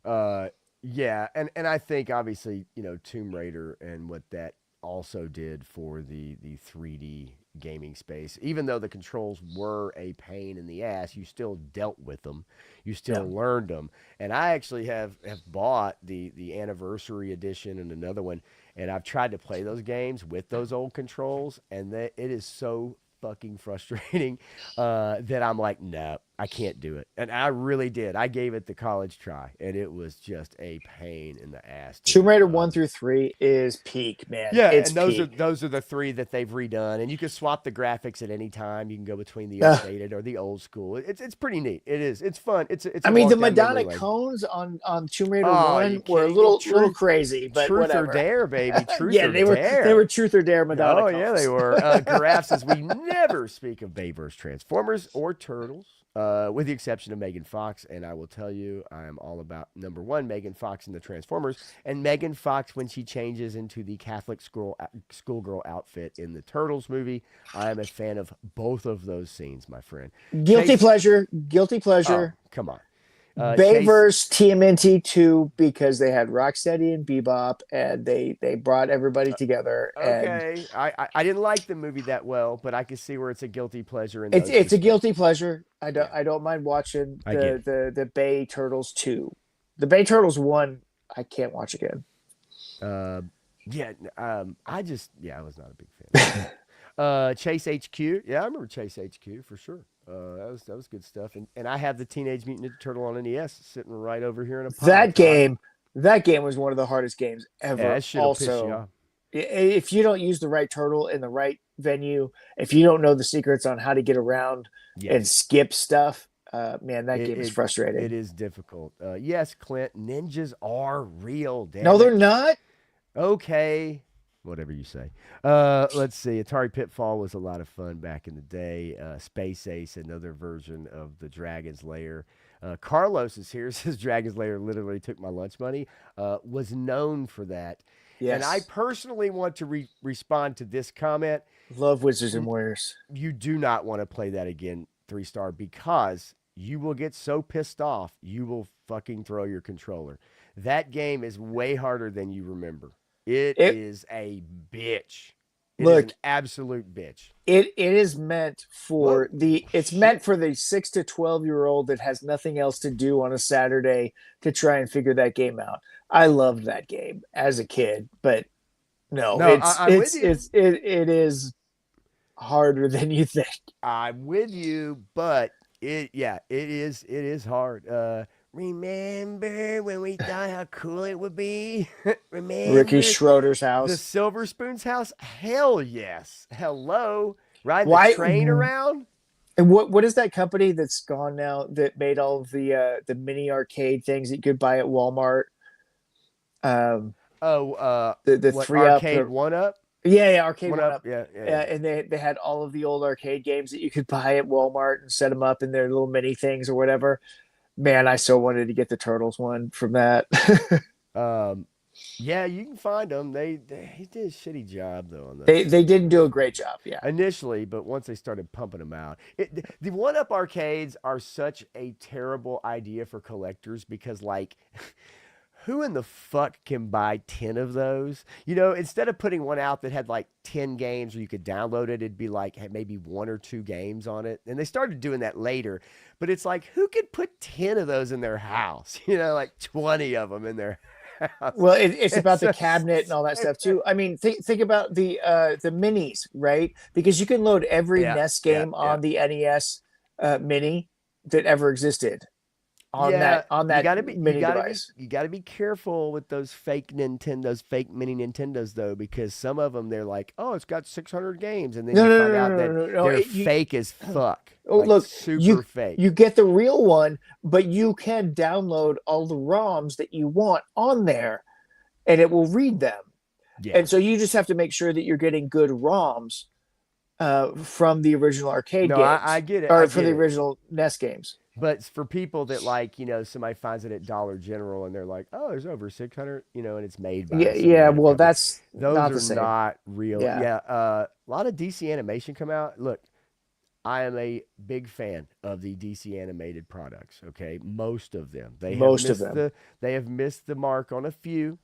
Uh, yeah, and I think obviously, you know, Tomb Raider and what that also did for the 3D gaming space. Even though the controls were a pain in the ass, you still dealt with them. You Yeah. still learned them. And I actually have bought the anniversary edition and another one, and I've tried to play those games with those old controls, and it is so fucking frustrating that I'm like, no, I can't do it. And I really did. I gave it the college try, and it was just a pain in the ass, Tomb dude. Raider 1 through 3 is peak, man. Yeah, It's and peak. those are the three that they've redone, and you can swap the graphics at any time. You can go between the Uh, updated or the old school. It's pretty neat. It is. It's fun. It's I a mean, the walk down memory Madonna lane. cones on Tomb Raider Oh, you 1 were a kidding me? little crazy, but Truth or whatever. dare, baby. Truth Yeah, or they were dare. truth or dare Madonna Oh yeah, they cones. were. Garaf says we never speak of Bayverse Transformers or Turtles, with the exception of Megan Fox. And I will tell you, I am all about number one, Megan Fox in the Transformers, and Megan Fox when she changes into the Catholic schoolgirl outfit in the Turtles movie. I am a fan of both of those scenes, my friend. Guilty Chase, pleasure, guilty oh pleasure. come on, Chase. Bayverse TMNT 2, because they had Rocksteady and Bebop, and they brought everybody together, and Okay, I didn't like the movie that well, but I can see where it's a guilty pleasure in it's those it's a respects. guilty pleasure. I don't Yeah, I don't mind watching I get it. the Bay Turtles 2. The Bay Turtles 1 I can't watch again. Uh, yeah, I was not a big fan of that. Chase HQ, yeah, I remember Chase HQ for sure. That was good stuff, and I have the Teenage Mutant Ninja Turtle on NES sitting right over here in a pile, That Todd. game that game was one of the hardest games Yeah, ever. that shit'll piss you Also, off. if you don't use the right turtle in the right venue, if you don't know the secrets on how to get around and Yes, skip stuff, man, that it game is it, frustrating. it is difficult. Yes, Clint, ninjas are real. No, Damn they're it. not. Okay. Whatever you say. Let's see. Atari Pitfall was a lot of fun back in the day. Space Ace, another version of the Dragon's Lair. Carlos is here. Says Dragon's Lair literally took my lunch money. Was known for that. And I Yes, personally want to respond to this comment. love Wizards and N- Warriors. You do not want to play that again, 3 star, because you will get so pissed off, you will fucking throw your controller. That game is way harder than you remember. It It is a bitch. It is an Look, absolute bitch. it is meant Whoa, for the it's meant shit. for the 6 to 12-year-old that has nothing else to do on a Saturday to try and figure that game out. I loved that game as a kid, but no, No, I'm with you. it is harder than you think. I'm with you, but it is hard. Remember when we thought how cool it would be? Ricky Remember Schroeder's the house. Silver Spoon's house? Hell yes. Hello. Ride the Why? train around? And what is that company that's gone now that made all of the mini arcade things that you could buy at Walmart? Um, Oh, the what three up. arcade one up? Yeah, Arcade One One up? Up. Yeah, yeah, yeah. And they had all of the old arcade games that you could buy at Walmart and set them up in their little mini things or whatever. Man, I so wanted to get the Turtles one from that. Um, yeah, you can find them. They he did a shitty job though on They those didn't do a original great ones job. Yeah. initially, but once they started pumping them out, the one up arcades are such a terrible idea for collectors because like who in the fuck can buy 10 of those? You know, instead of putting one out that had like 10 games where you could download it, it'd be like had maybe 1 or 2 games on it. And they started doing that later. But it's like, who could put 10 of those in their house? You know, like 20 of them in their house. Well, it's It's about the just, cabinet and all that stuff too. I mean, think about the minis, right? Because you can load every yeah, NES yeah, game yeah. on the NES mini that ever existed on Yeah, that mini device. you gotta be careful with those fake Nintendos, fake mini Nintendos though, because some of them they're like, oh, it's got 600 games, and then No, you no, find no, out no, that no, no, no. they're fake as fuck, Oh, like look, super fake. you get the real one, but you can download all the ROMs that you want on there, and it will read them. Yeah, And so you just have to make sure that you're getting good ROMs from the original arcade no, I games get it, I or from get the it. original NES games. But for people that like, you know, somebody finds it at Dollar General and they're like, oh, there's over 600, you know, and it's made by Yeah, some yeah. random Well, company. that's Those not are the same. not real. Yeah, Yeah, a lot of DC animation come out. Look, I am a big fan of the DC animated products. Okay, most of them. most of them. They have missed the mark on a few,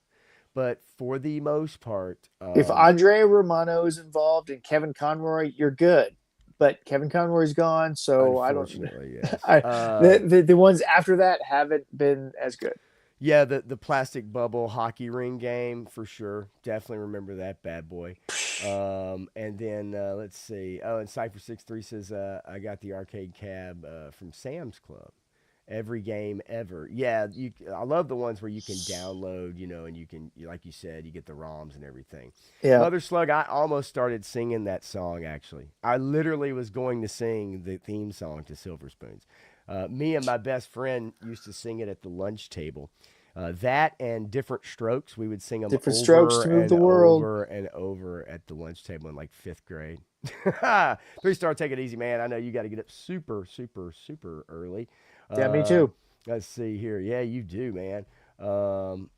but for the most part, If Andre Romano is involved and Kevin Conroy, you're good. But Kevin Conroy's gone, so I don't. unfortunately, yes. The ones after that haven't been as good. Yeah, the plastic bubble hockey ring game for sure. Definitely remember that bad boy. And then let's see. Oh, and Cypher 63 says I got the arcade cab from Sam's Club. Every game ever. Yeah, I love the ones where you can download, you know, and you can, like you said, you get the ROMs and everything. Yeah. Mother Slug, I almost started singing that song actually. I literally was going to sing the theme song to Silver Spoons. Me and my best friend used to sing it at the lunch table. That and Different Strokes, we would sing them Different strokes over to move the and world. over and over at the lunch table in like 5th grade. 3 Star, take it easy, man. I know you got to get up super, super, super early. Yeah, me Uh, too. let's see here. Yeah, you do, man.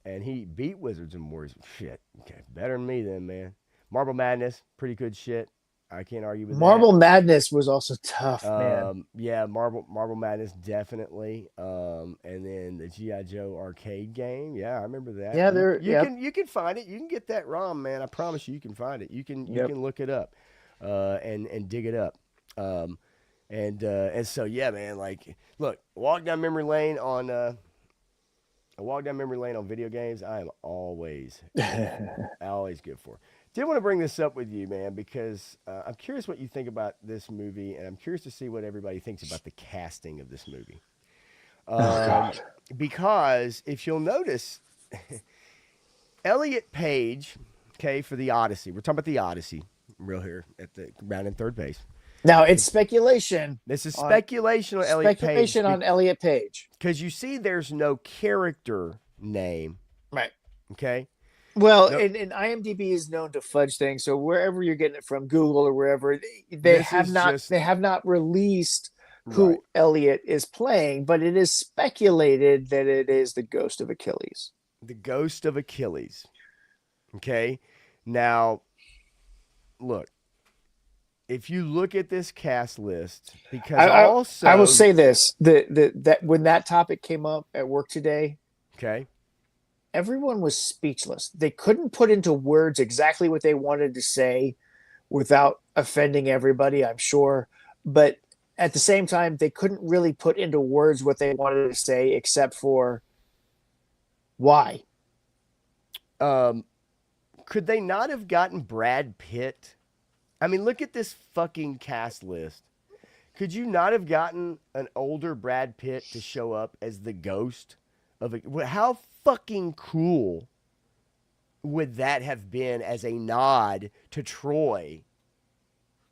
And he beat Wizards and Warriors. Shit, okay, better than me then, man. Marble Madness, pretty good shit. I can't argue with that. Marble Madness was also tough, man. Yeah, Marble Madness definitely. And then the GI Joe arcade game. Yeah, I remember that. Yeah, there. Yep. You can find it. You can get that ROM, man. I promise you can find it. You Yep. can look it up, and dig it up. And so yeah, man. Like, look, walk down memory lane on a walk down memory lane on video games. I am always good for. Did want to bring this up with you, man, because I'm curious what you think about this movie, and I'm curious to see what everybody thinks about the casting of this movie. Oh God. Because if you'll notice, Elliot Page, okay, for the Odyssey. We're talking about the Odyssey, real here at the round in third base. Now it's speculation. This is speculation on Elliot Page. Speculation on Elliot Page. Because you see, there's no character name. Right. Okay. Well, Nope. and IMDb is known to fudge things. So wherever you're getting it from, Google or wherever, they have not released who Right. Elliot is playing, but it is speculated that it is the ghost of Achilles. The ghost of Achilles. Okay. Now, look. If you look at this cast list, because I will say this: that when that topic came up at work today, okay, everyone was speechless. They couldn't put into words exactly what they wanted to say without offending everybody, I'm sure. But at the same time, they couldn't really put into words what they wanted to say, except for why. Could they not have gotten Brad Pitt? I mean, look at this fucking cast list. Could you not have gotten an older Brad Pitt to show up as the ghost of a... How fucking cool would that have been as a nod to Troy?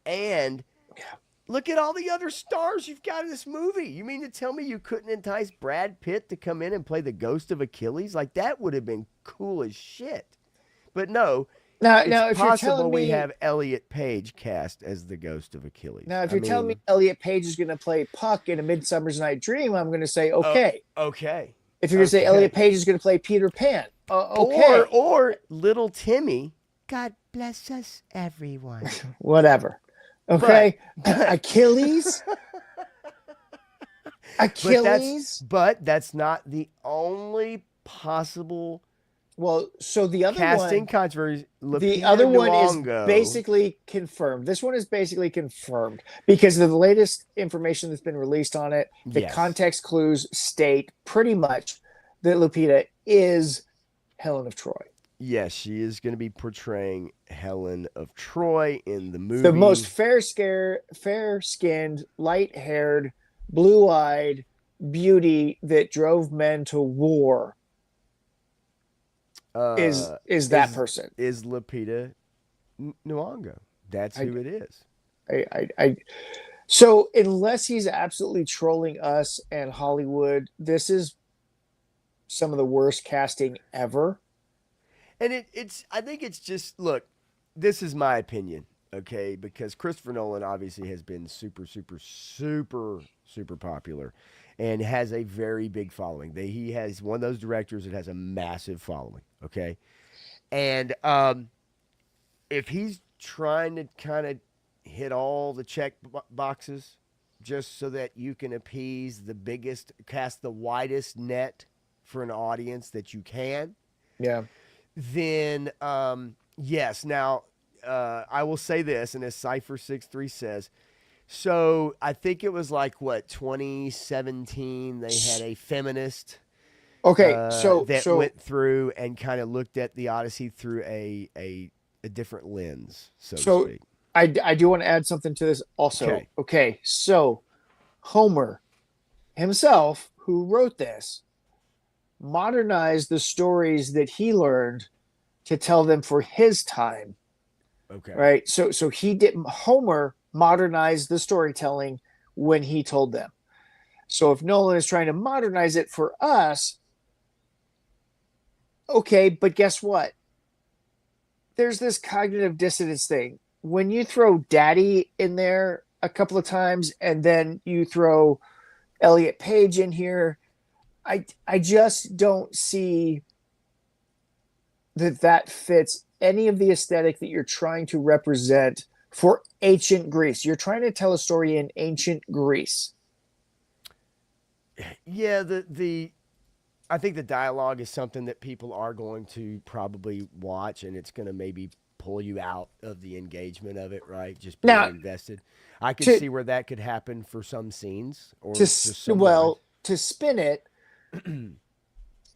And look at all the other stars you've got in this movie. You mean to tell me you couldn't entice Brad Pitt to come in and play the ghost of Achilles? Like, that would have been cool as shit. But no... Now, it's if you're possible telling we me, have Elliot Page cast as the ghost of Achilles. now if you're telling me Elliot Page is going to play Puck in A Midsummer's Night Dream, I'm going to say okay. Okay. If you're going to say Elliot Page is going to play Peter Pan, okay. Or Little Timmy. God bless us, everyone. Whatever. Okay. Achilles. But that's not the only possible Well, so the other casting one, controversy. the Lupita other one is Nyong'o. basically confirmed. This one is basically confirmed because of the latest information that's been released on it. The Yes. context clues state pretty much that Lupita is Helen of Troy. Yes, she is going to be portraying Helen of Troy in the The most movie. fair skinned, light haired, blue eyed beauty that drove men to war Uh, is that is person. is Lupita Nyong'o? That's I, who it is. I so unless he's absolutely trolling us and Hollywood, this is some of the worst casting ever. And it's I think it's just look, this is my opinion, okay? Because Christopher Nolan obviously has been super popular and has a very big following. He has one of those directors that has a massive following, okay? And if he's trying to kind of hit all the check boxes just so that you can appease the biggest, cast the widest net for an audience that you can, Yeah. then yes. Now, I will say this, and as Cypher63 says, so I think it was like what 2017 they had a feminist Okay, that went through and kind of looked at the Odyssey through a different lens, so to so speak. I do want to add something to this also. Okay. Okay, so Homer himself, who wrote this, modernized the stories that he learned to tell them for his time, Okay. right? So he didn't. Homer modernized the storytelling when he told them. So if Nolan is trying to modernize it for us, okay, but guess what? There's this cognitive dissonance thing. When you throw daddy in there a couple of times and then you throw Elliot Page in here, I just don't see that fits any of the aesthetic that you're trying to represent for ancient Greece. You're trying to tell a story in ancient Greece. Yeah, the I think the dialogue is something that people are going to probably watch, and it's going to maybe pull you out of the engagement of it, right? Just being Now, invested. I could to see where that could happen for some scenes to or just some lines. to spin it,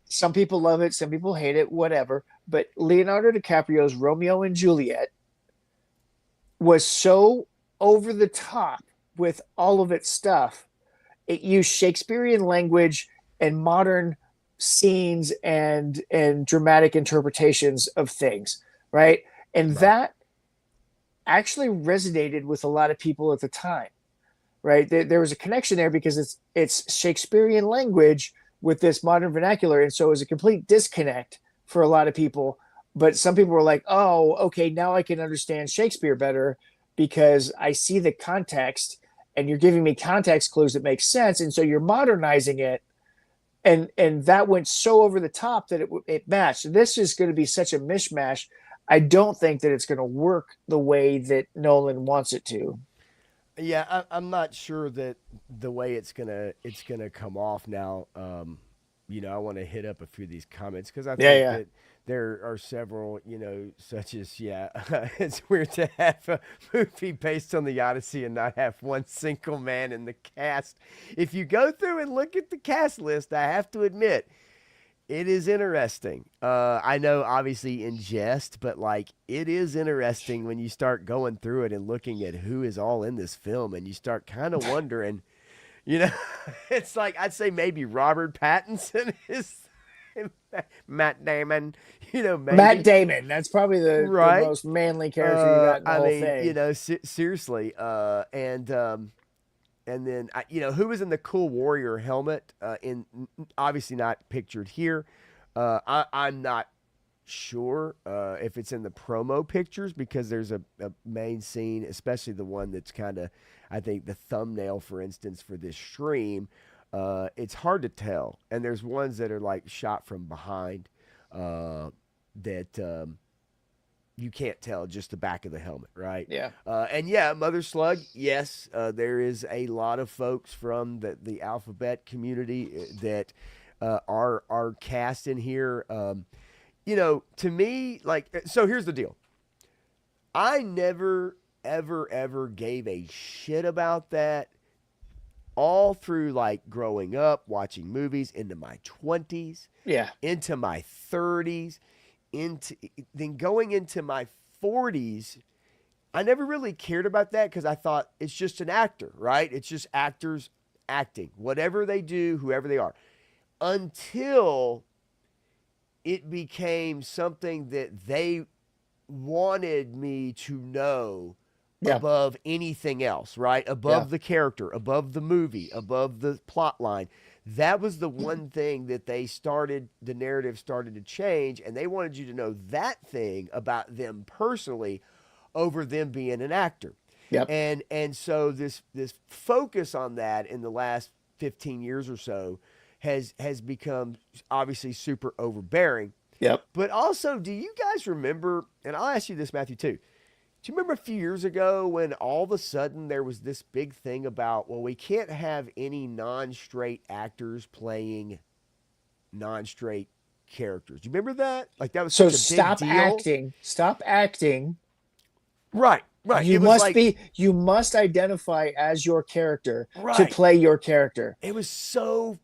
some people love it, some people hate it, whatever. But Leonardo DiCaprio's Romeo and Juliet was so over the top with all of its stuff. It used Shakespearean language and modern scenes and dramatic interpretations of things, right? And Right. that actually resonated with a lot of people at the time, right? There was a connection there because it's Shakespearean language with this modern vernacular, and so it was a complete disconnect for a lot of people. But some people were like, "Oh, okay, now I can understand Shakespeare better because I see the context, and you're giving me context clues that make sense, and so you're modernizing it." And that went so over the top that it matched. This is going to be such a mishmash. I don't think that it's going to work the way that Nolan wants it to. Yeah, I'm not sure that the way it's gonna come off now. I want to hit up a few of these comments because I Yeah, think yeah. that there are several, such as it's weird to have a movie based on the Odyssey and not have one single man in the cast. If you go through and look at the cast list, I have to admit it is interesting. I know, obviously, in jest, but like it is interesting when you start going through it and looking at who is all in this film, and you start kind of wondering. You know, it's like I'd say maybe Robert Pattinson is Matt Damon. Matt Maybe Damon. That's probably the right. most manly character you got in the I whole mean, thing. seriously. And then who was in the Cool Warrior helmet? In obviously not pictured here. I'm not sure if it's in the promo pictures because there's a main scene, especially the one that's kind of, I think, the thumbnail, for instance, for this stream. It's hard to tell, and there's ones that are like shot from behind that you can't tell just the back of the helmet, right? Yeah. And yeah, Mother Slug, yes, there is a lot of folks from the alphabet community that our cast in here. To me, like, so here's the deal. I never, ever, ever gave a shit about that all through like growing up, watching movies into my 20s, Yeah. into my 30s, into then going into my 40s. I never really cared about that because I thought it's just an actor, right? It's just actors acting, whatever they do, whoever they are, until it became something that they wanted me to know Yeah. above anything else, right? Yeah. Above the character, above the movie, above the plot line. That was the one thing that the narrative started to change, and they wanted you to know that thing about them personally over them being an actor. Yep. And so this focus on that in the last 15 years or so has become obviously super overbearing. Yep. But also, do you guys remember, and I'll ask you this, Matthew, too. Do you remember a few years ago when all of a sudden there was this big thing about, well, we can't have any non straight actors playing non straight characters? Do you remember that? Like, that was So such a big stop deal. acting. Stop acting. Right, right. It was like, You must identify as your character to right. play your character. It was so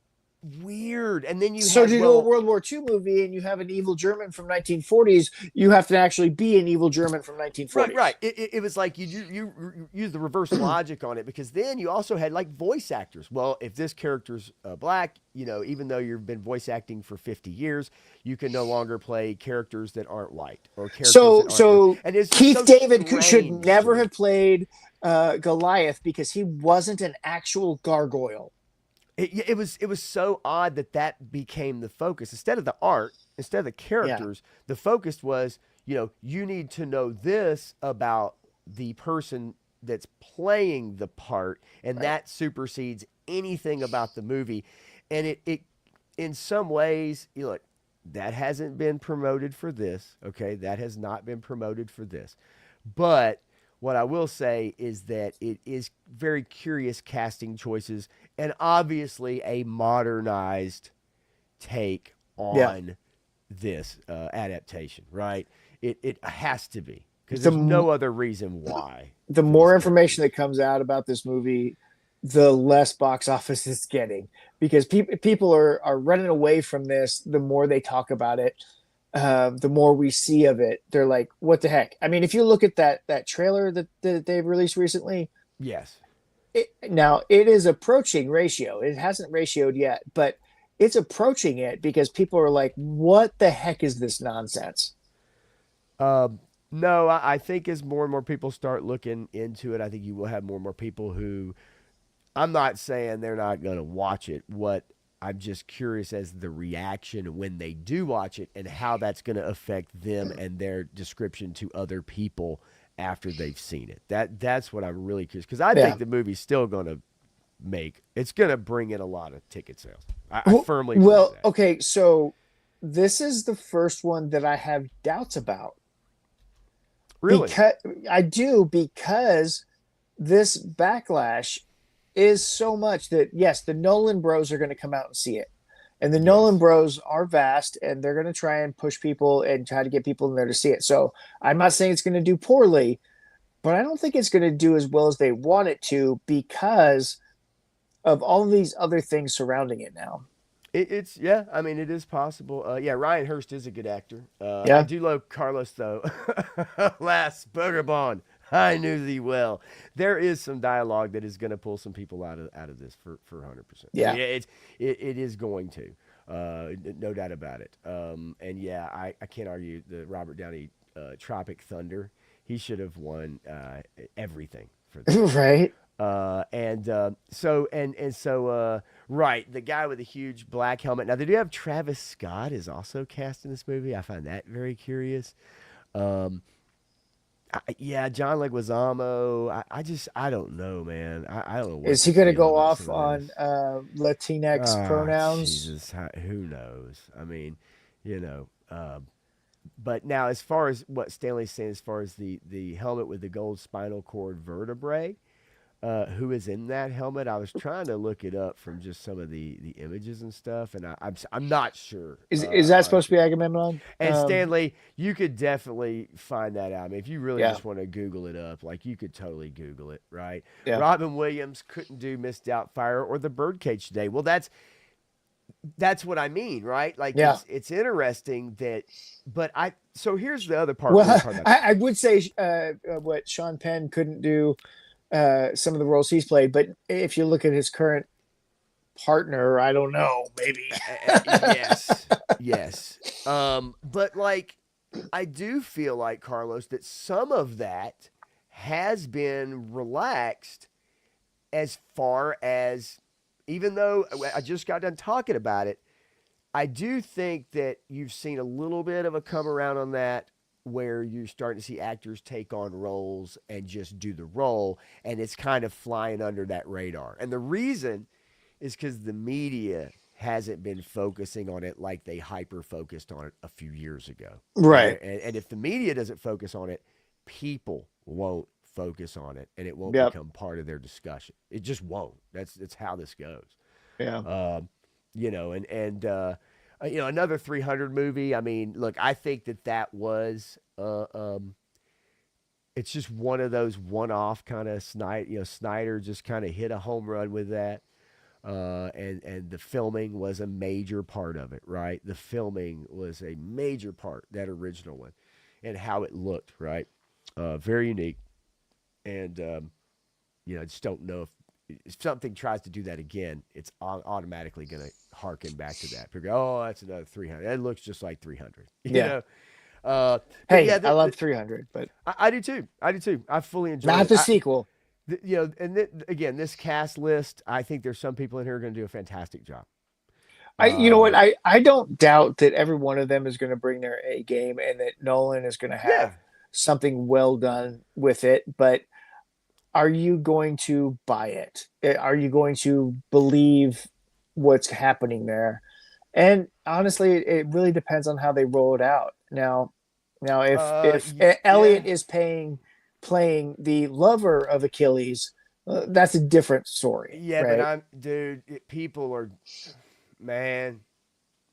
weird. And then you So to had, do a well, World War II movie and you have an evil German from 1940s, you have to actually be an evil German from right, 1940s. right. It was like you use the reverse logic on it because then you also had like voice actors. Well, if this character's black, even though you've been voice acting for 50 years, you can no longer play characters that aren't white or characters So that aren't. so And it's just Keith so David should strange to never me. have played Goliath because he wasn't an actual gargoyle. It was so odd that became the focus instead of the art, instead of the Yeah. characters. The focus was, you need to know this about the person that's playing the part, and Right. that supersedes anything about the movie. And it in some ways, look, that hasn't been promoted for this. Okay, that has not been promoted for this, but what I will say is that it is very curious casting choices and obviously a modernized take Yeah. on this adaptation, right? It has to be because there's The no other reason why the for these more characters. information that comes out about this movie, the less box office it's getting because people are running away from this. The more they talk about it, the more we see of it. They're like, "What the heck?" I mean, if you look at that trailer that they've released recently, Yes. now it is approaching ratio. It hasn't ratioed yet, but it's approaching it because people are like, "What the heck is this nonsense?" Um, no, I think as more and more people start looking into it, I think you will have more and more people who I'm not saying they're not going to watch it. What I'm just curious as the reaction when they do watch it and how that's going to affect them and their description to other people after they've seen it. That's what I'm really curious because I Yeah. think the movie's still going to it's going to bring in a lot of ticket sales. I firmly believe Well, that. okay, so this is the first one that I have doubts about Really? because I do because this backlash is so much that yes, the Nolan Bros are going to come out and see it, and the Nolan Yes. Bros are vast, and they're going to try and push people and try to get people in there to see it. So I'm not saying it's going to do poorly, but I don't think it's going to do as well as they want it to because of all of these other things surrounding it now. It's yeah. I mean, it is possible. Yeah, Ryan Hurst is a good actor. I Yeah. do love Carlos though. Last Buggerbond, I knew thee well. There is some dialogue that is going to pull some people out of this for 100%. I Yeah. mean, it is going to, no doubt about it. And yeah, I can't argue the Robert Downey Tropic Thunder. He should have won everything for this. Right. Right, the guy with the huge black helmet. Now they do have Travis Scott is also cast in this movie. I find that very curious. Um, yeah, John Leguizamo. I don't know, man. I don't know what Is to he going to feel go about some off of on this. Latinx Ah, pronouns? Jesus, who knows? I mean, you know. But now, as far as what Stanley's saying, as far as the helmet with the gold spinal cord vertebrae, who is in that helmet. I was trying to look it up from just some of the images and stuff, and I'm not sure. Is that supposed to Honestly. be Agamemnon? And Stanley, you could definitely find that out. I mean, if you really Yeah, just want to Google it up, like you could totally Google it, right? yeah, Robin Williams couldn't do Miss Doubtfire or the Birdcage today. Well, that's what I mean, right? Like yeah. it's interesting that, but so here's the other part. Weird Well, part about it. I would say what Sean Penn couldn't do some of the roles he's played, but if you look at his current partner, I don't know, maybe. Yes, yes. But like, I do feel like Carlos that some of that has been relaxed as far as, even though I just got done talking about it, I do think that you've seen a little bit of a come around on that where you're starting to see actors take on roles and just do the role, and it's kind of flying under that radar. And the reason is because the media hasn't been focusing on it like they hyper focused on it a few years ago. Right. And if the media doesn't focus on it, people won't focus on it, and it won't Yep. become part of their discussion. It just won't. That's how this goes. Yeah. Another 300 movie. I mean, look, I think that was it's just one of those one-off kind of Snyder just kind of hit a home run with that. And the filming was a major part of it, right? The filming was a major part, that original one, and how it looked, right? Very unique. And I just don't know if something tries to do that again, it's automatically going to harken back to that. People go, oh, that's another 300. That looks just like 300. Yeah. But Hey, yeah, I love 300, but I do too. I do too. I fully enjoy not it. the sequel. Again, this cast list, I think there's some people in here who are going to do a fantastic job. You know what? I don't doubt that every one of them is going to bring their A game and that Nolan is going to have Yeah. something well done with it. But are you going to buy it? Are you going to believe what's happening there? And honestly, it really depends on how they roll it out. Now, if Elliot is playing the lover of Achilles, that's a different story. Yeah, right? but people are, man,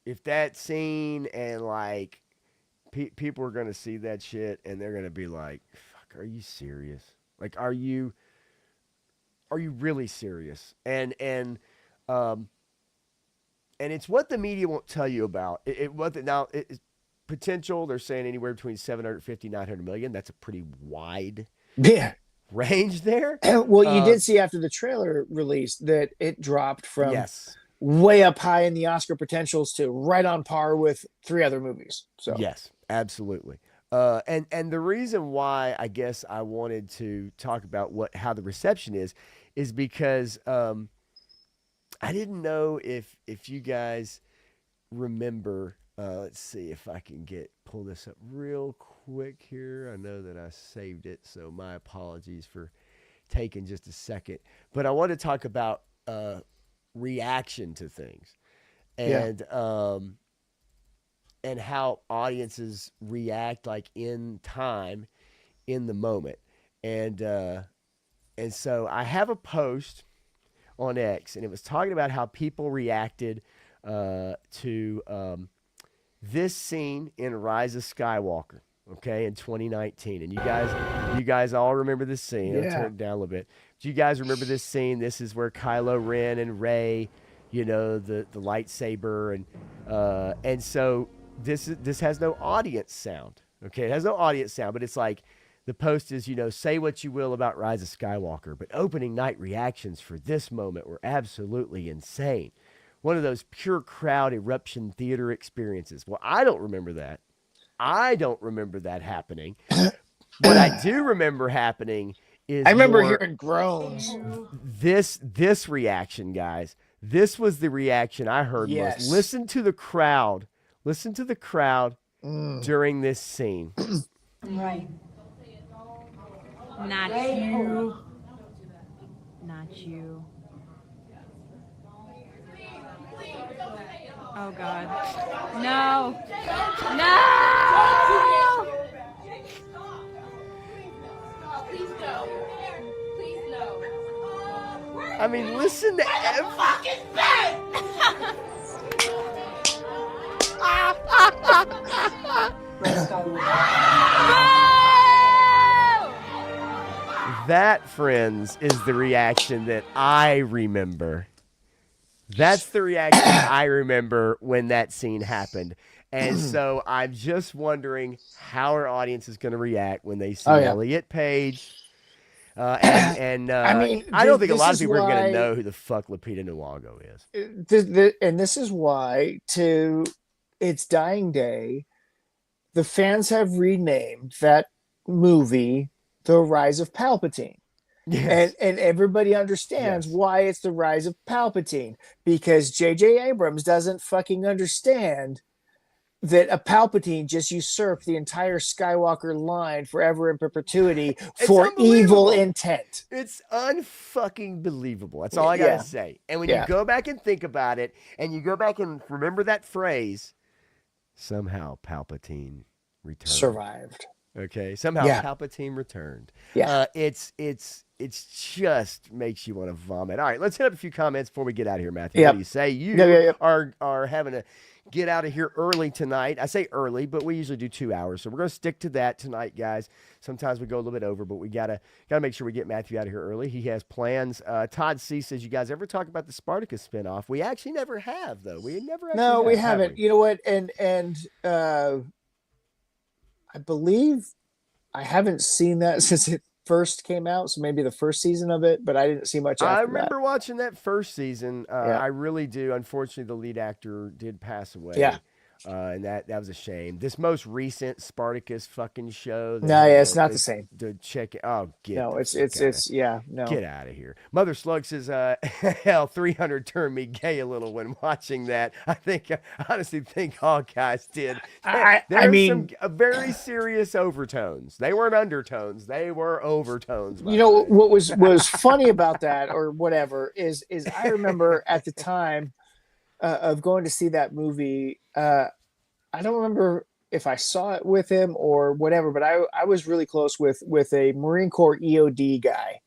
if that scene and like, people are going to see that shit and they're going to be like, fuck, are you serious? Like, are you really serious? And it's what the media won't tell you about. It's potential. They're saying anywhere between 750, 900 million. That's a pretty wide Yeah. range there. Well, you did see after the trailer release that it dropped from Yes. way up high in the Oscar potentials to right on par with 3 other movies. So Yes, absolutely. And the reason why I guess I wanted to talk about how the reception is because I didn't know if you guys remember. Let's see if I can pull this up real quick here. I know that I saved it, so my apologies for taking just a second. But I want to talk about reaction to things, and and how audiences react, like in time, in the moment, and so I have a post on X, and it was talking about how people reacted to this scene in Rise of Skywalker, okay, in 2019. And you guys all remember this scene. I'll turn it down a little bit. Do you guys remember this scene? This is where Kylo Ren and Rey, the lightsaber, and so this has no audience sound. Okay, it has no audience sound, but it's like the post is, say what you will about Rise of Skywalker, but opening night reactions for this moment were absolutely insane. One of those pure crowd eruption theater experiences. Well, I don't remember that. I don't remember that happening. What I do remember happening is I remember hearing groans. This reaction, guys. This was the reaction I heard. Yes. Was listen to the crowd. Listen to the crowd during this scene. Right. Not you. Not you. Oh God. No. No. Please no. Please no. I mean, listen to fucking That, friends, is the reaction that I remember. That's the reaction I remember when that scene happened. And so I'm just wondering how our audience is going to react when they see Elliot Page. I mean, I don't think a this lot of is people are going to why- know who the fuck Lupita Nyong'o is. And this is why, to its dying day, the fans have renamed that movie The Rise of Palpatine. Yes. And everybody understands why it's The Rise of Palpatine, because J.J. Abrams doesn't fucking understand that a Palpatine just usurped the entire Skywalker line forever in perpetuity for evil intent. It's unfucking believable. That's all I gotta say. And when you go back and think about it, and you go back and remember that phrase, somehow Palpatine returned. Survived. Okay, somehow Palpatine returned. Yeah, it's just makes you want to vomit. All right, let's hit up a few comments before we get out of here, Matthew. What do you say? You are having to get out of here early tonight. I say early, but we usually do 2 hours, so we're gonna stick to that tonight, guys. Sometimes we go a little bit over, but we gotta make sure we get Matthew out of here early. He has plans. Todd C says, "You guys ever talk about the Spartacus spinoff?" We actually never have, though. We never. No, we haven't. You know what? And I believe I haven't seen that since it first came out, so maybe the first season of it, but I didn't see much after I remember that. watching that first season. I really do. Unfortunately, the lead actor did pass away. Yeah. And that was a shame. This most recent Spartacus fucking show. It's not the same. To check it. Oh, Get out of here. Mother Slug says, hell, 300 turned me gay a little when watching that. I honestly think all guys did. There were some very serious overtones. They weren't undertones. They were overtones. You know what was funny about that, or whatever, is I remember at the time of going to see that movie. I don't remember if I saw it with him or whatever, but I was really close with a Marine Corps EOD guy,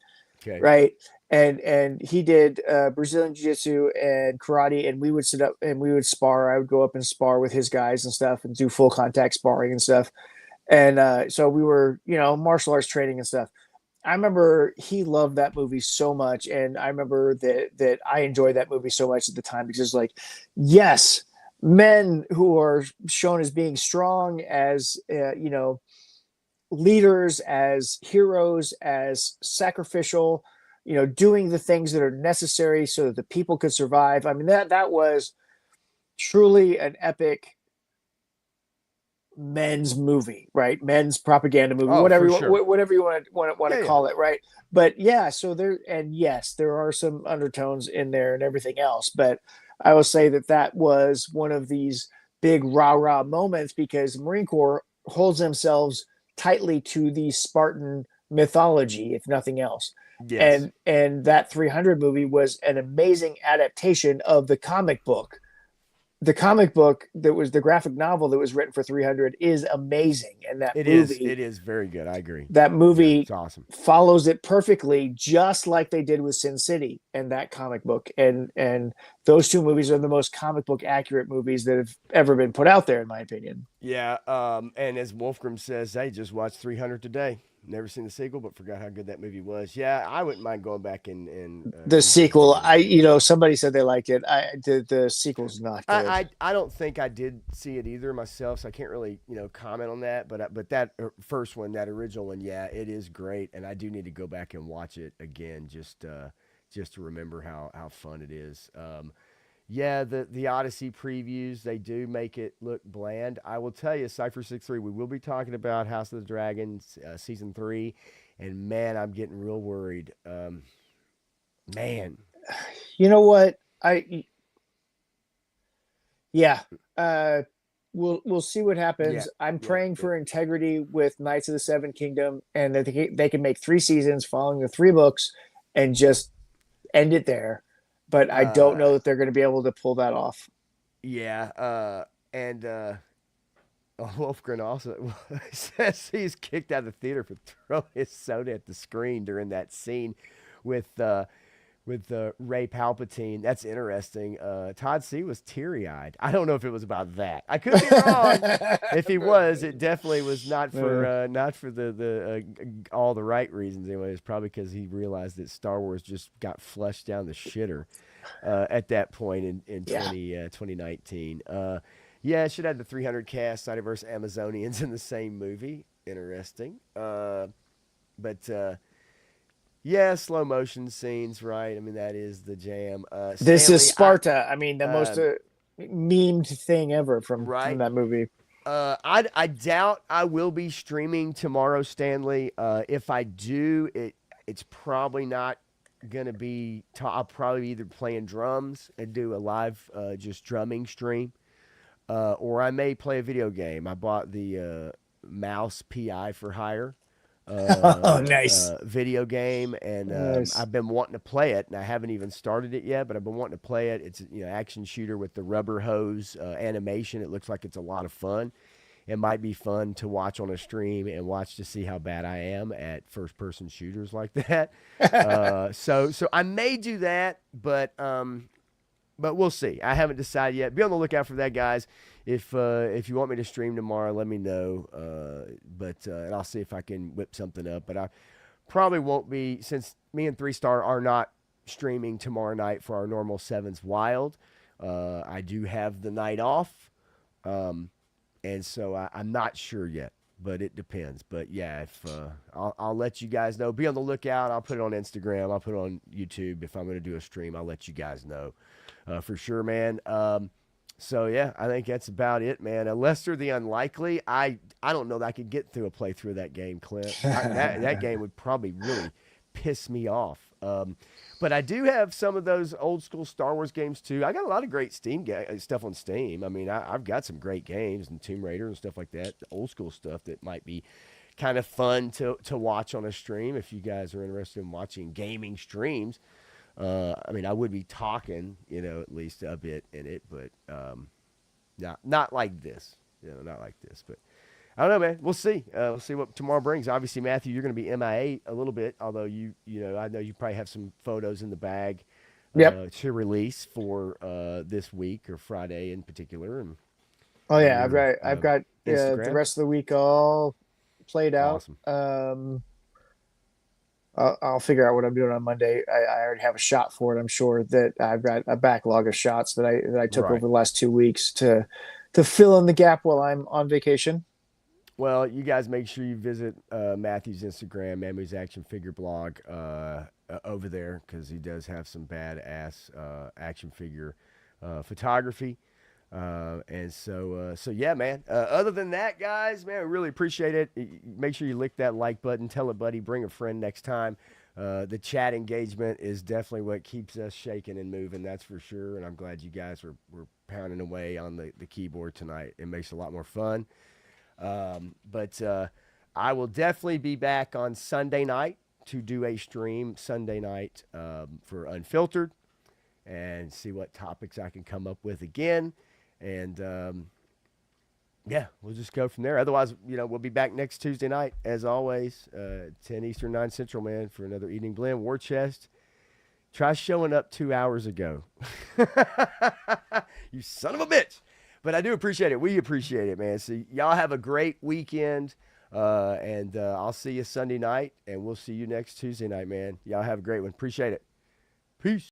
right? And he did Brazilian Jiu-Jitsu and karate, and we would sit up and we would spar. I would go up and spar with his guys and stuff, and do full contact sparring and stuff. And so we were, martial arts training and stuff. I remember he loved that movie so much, and I remember that I enjoyed that movie so much at the time, because it's like, yes, men who are shown as being strong, as leaders, as heroes, as sacrificial, doing the things that are necessary so that the people could survive. I mean, that was truly an epic men's movie, right? Men's propaganda movie, whatever you want to call it, right? But so there are some undertones in there and everything else, but I will say that was one of these big rah-rah moments, because the Marine Corps holds themselves tightly to the Spartan mythology, if nothing else. Yes. And that 300 movie was an amazing adaptation of the comic book. The comic book that was the graphic novel that was written for 300 is amazing. And that movie, it is very good. I agree. That movie it's awesome. Follows it perfectly, just like they did with Sin City and that comic book. And those two movies are the most comic book accurate movies that have ever been put out there, in my opinion. Yeah. And as Wolfgram says, I just watched 300 today. Never seen the sequel, but forgot how good that movie was. Yeah, I wouldn't mind going back and the sequel. Somebody said they liked it. The sequel's not good. I don't think I did see it either myself, so I can't really comment on that. But that first one, that original one, yeah, it is great, and I do need to go back and watch it again just to remember how fun it is. Yeah, the Odyssey previews, they do make it look bland. I will tell you, Cypher63, we will be talking about House of the Dragon Season 3, and man, I'm getting real worried. Man. You know what? We'll see what happens. Yeah, I'm praying for integrity with Knights of the Seven Kingdom, and that they can make 3 seasons following the 3 books and just end it there. But I don't know that they're going to be able to pull that off. Yeah. And Wolfgren also says he's kicked out of the theater for throwing his soda at the screen during that scene with with Ray Palpatine. That's interesting. Todd C was teary-eyed. I don't know if it was about that. I could be wrong. If he was, it definitely was not for the all the right reasons. Anyway, it's probably because he realized that Star Wars just got flushed down the shitter at that point in 2019. Yeah, it should have the 300 cast Snyderverse Amazonians in the same movie. Interesting. But yeah, slow motion scenes, right? I mean, that is the jam. This Stanley, is Sparta. I mean, the most memed thing ever from that movie. I doubt I will be streaming tomorrow, Stanley. If I do, it's probably not gonna be. I'll probably be either playing drums and do a live just drumming stream, or I may play a video game. I bought the Mouse PI for Hire. Nice. Video game, and Nice. I've been wanting to play it, and I haven't even started it yet, but I've been wanting to play it. It's action shooter with the rubber hose animation. It looks like it's a lot of fun. It might be fun to watch on a stream and watch to see how bad I am at first person shooters like that. So I may do that, but we'll see. I haven't decided yet. Be on the lookout for that, guys. If you want me to stream tomorrow, let me know. And I'll see if I can whip something up. But I probably won't be, since me and 3 Star are not streaming tomorrow night for our normal Sevens Wild. I do have the night off, and so I'm not sure yet. But it depends. But yeah, if I'll let you guys know. Be on the lookout. I'll put it on Instagram. I'll put it on YouTube. If I'm going to do a stream, I'll let you guys know for sure, man. So yeah, I think that's about it, man. Lester the Unlikely, I don't know that I could get through a playthrough of that game, Clint. That game would probably really piss me off. But I do have some of those old school Star Wars games too. I got a lot of great Steam stuff on Steam. I mean, I've got some great games and Tomb Raider and stuff like that. The old school stuff that might be kind of fun to watch on a stream if you guys are interested in watching gaming streams. I mean, I would be talking, at least a bit in it, but not like this, not like this. But I don't know, man. We'll see. We'll see what tomorrow brings. Obviously, Matthew, you're going to be MIA a little bit, although I know you probably have some photos in the bag to release for this week or Friday in particular. And I've got the rest of the week all played out. Awesome. I'll figure out what I'm doing on Monday. I already have a shot for it. I'm sure that I've got a backlog of shots that I took over the last 2 weeks to fill in the gap while I'm on vacation. Well, you guys make sure you visit Matthew's Instagram, Mamu's Action Figure blog over there, because he does have some badass action figure photography. And so yeah, man. Other than that, guys, man, I really appreciate it. Make sure you lick that like button. Tell a buddy. Bring a friend next time. The chat engagement is definitely what keeps us shaking and moving. That's for sure. And I'm glad you guys were pounding away on the keyboard tonight. It makes it a lot more fun. But I will definitely be back on Sunday night to do a stream Sunday night for Unfiltered and see what topics I can come up with again. And, yeah, we'll just go from there. Otherwise, we'll be back next Tuesday night, as always, 10 Eastern, 9 Central, man, for another Evening Blend. War Chest. Try showing up 2 hours ago. You son of a bitch. But I do appreciate it. We appreciate it, man. So y'all have a great weekend, and I'll see you Sunday night, and we'll see you next Tuesday night, man. Y'all have a great one. Appreciate it. Peace.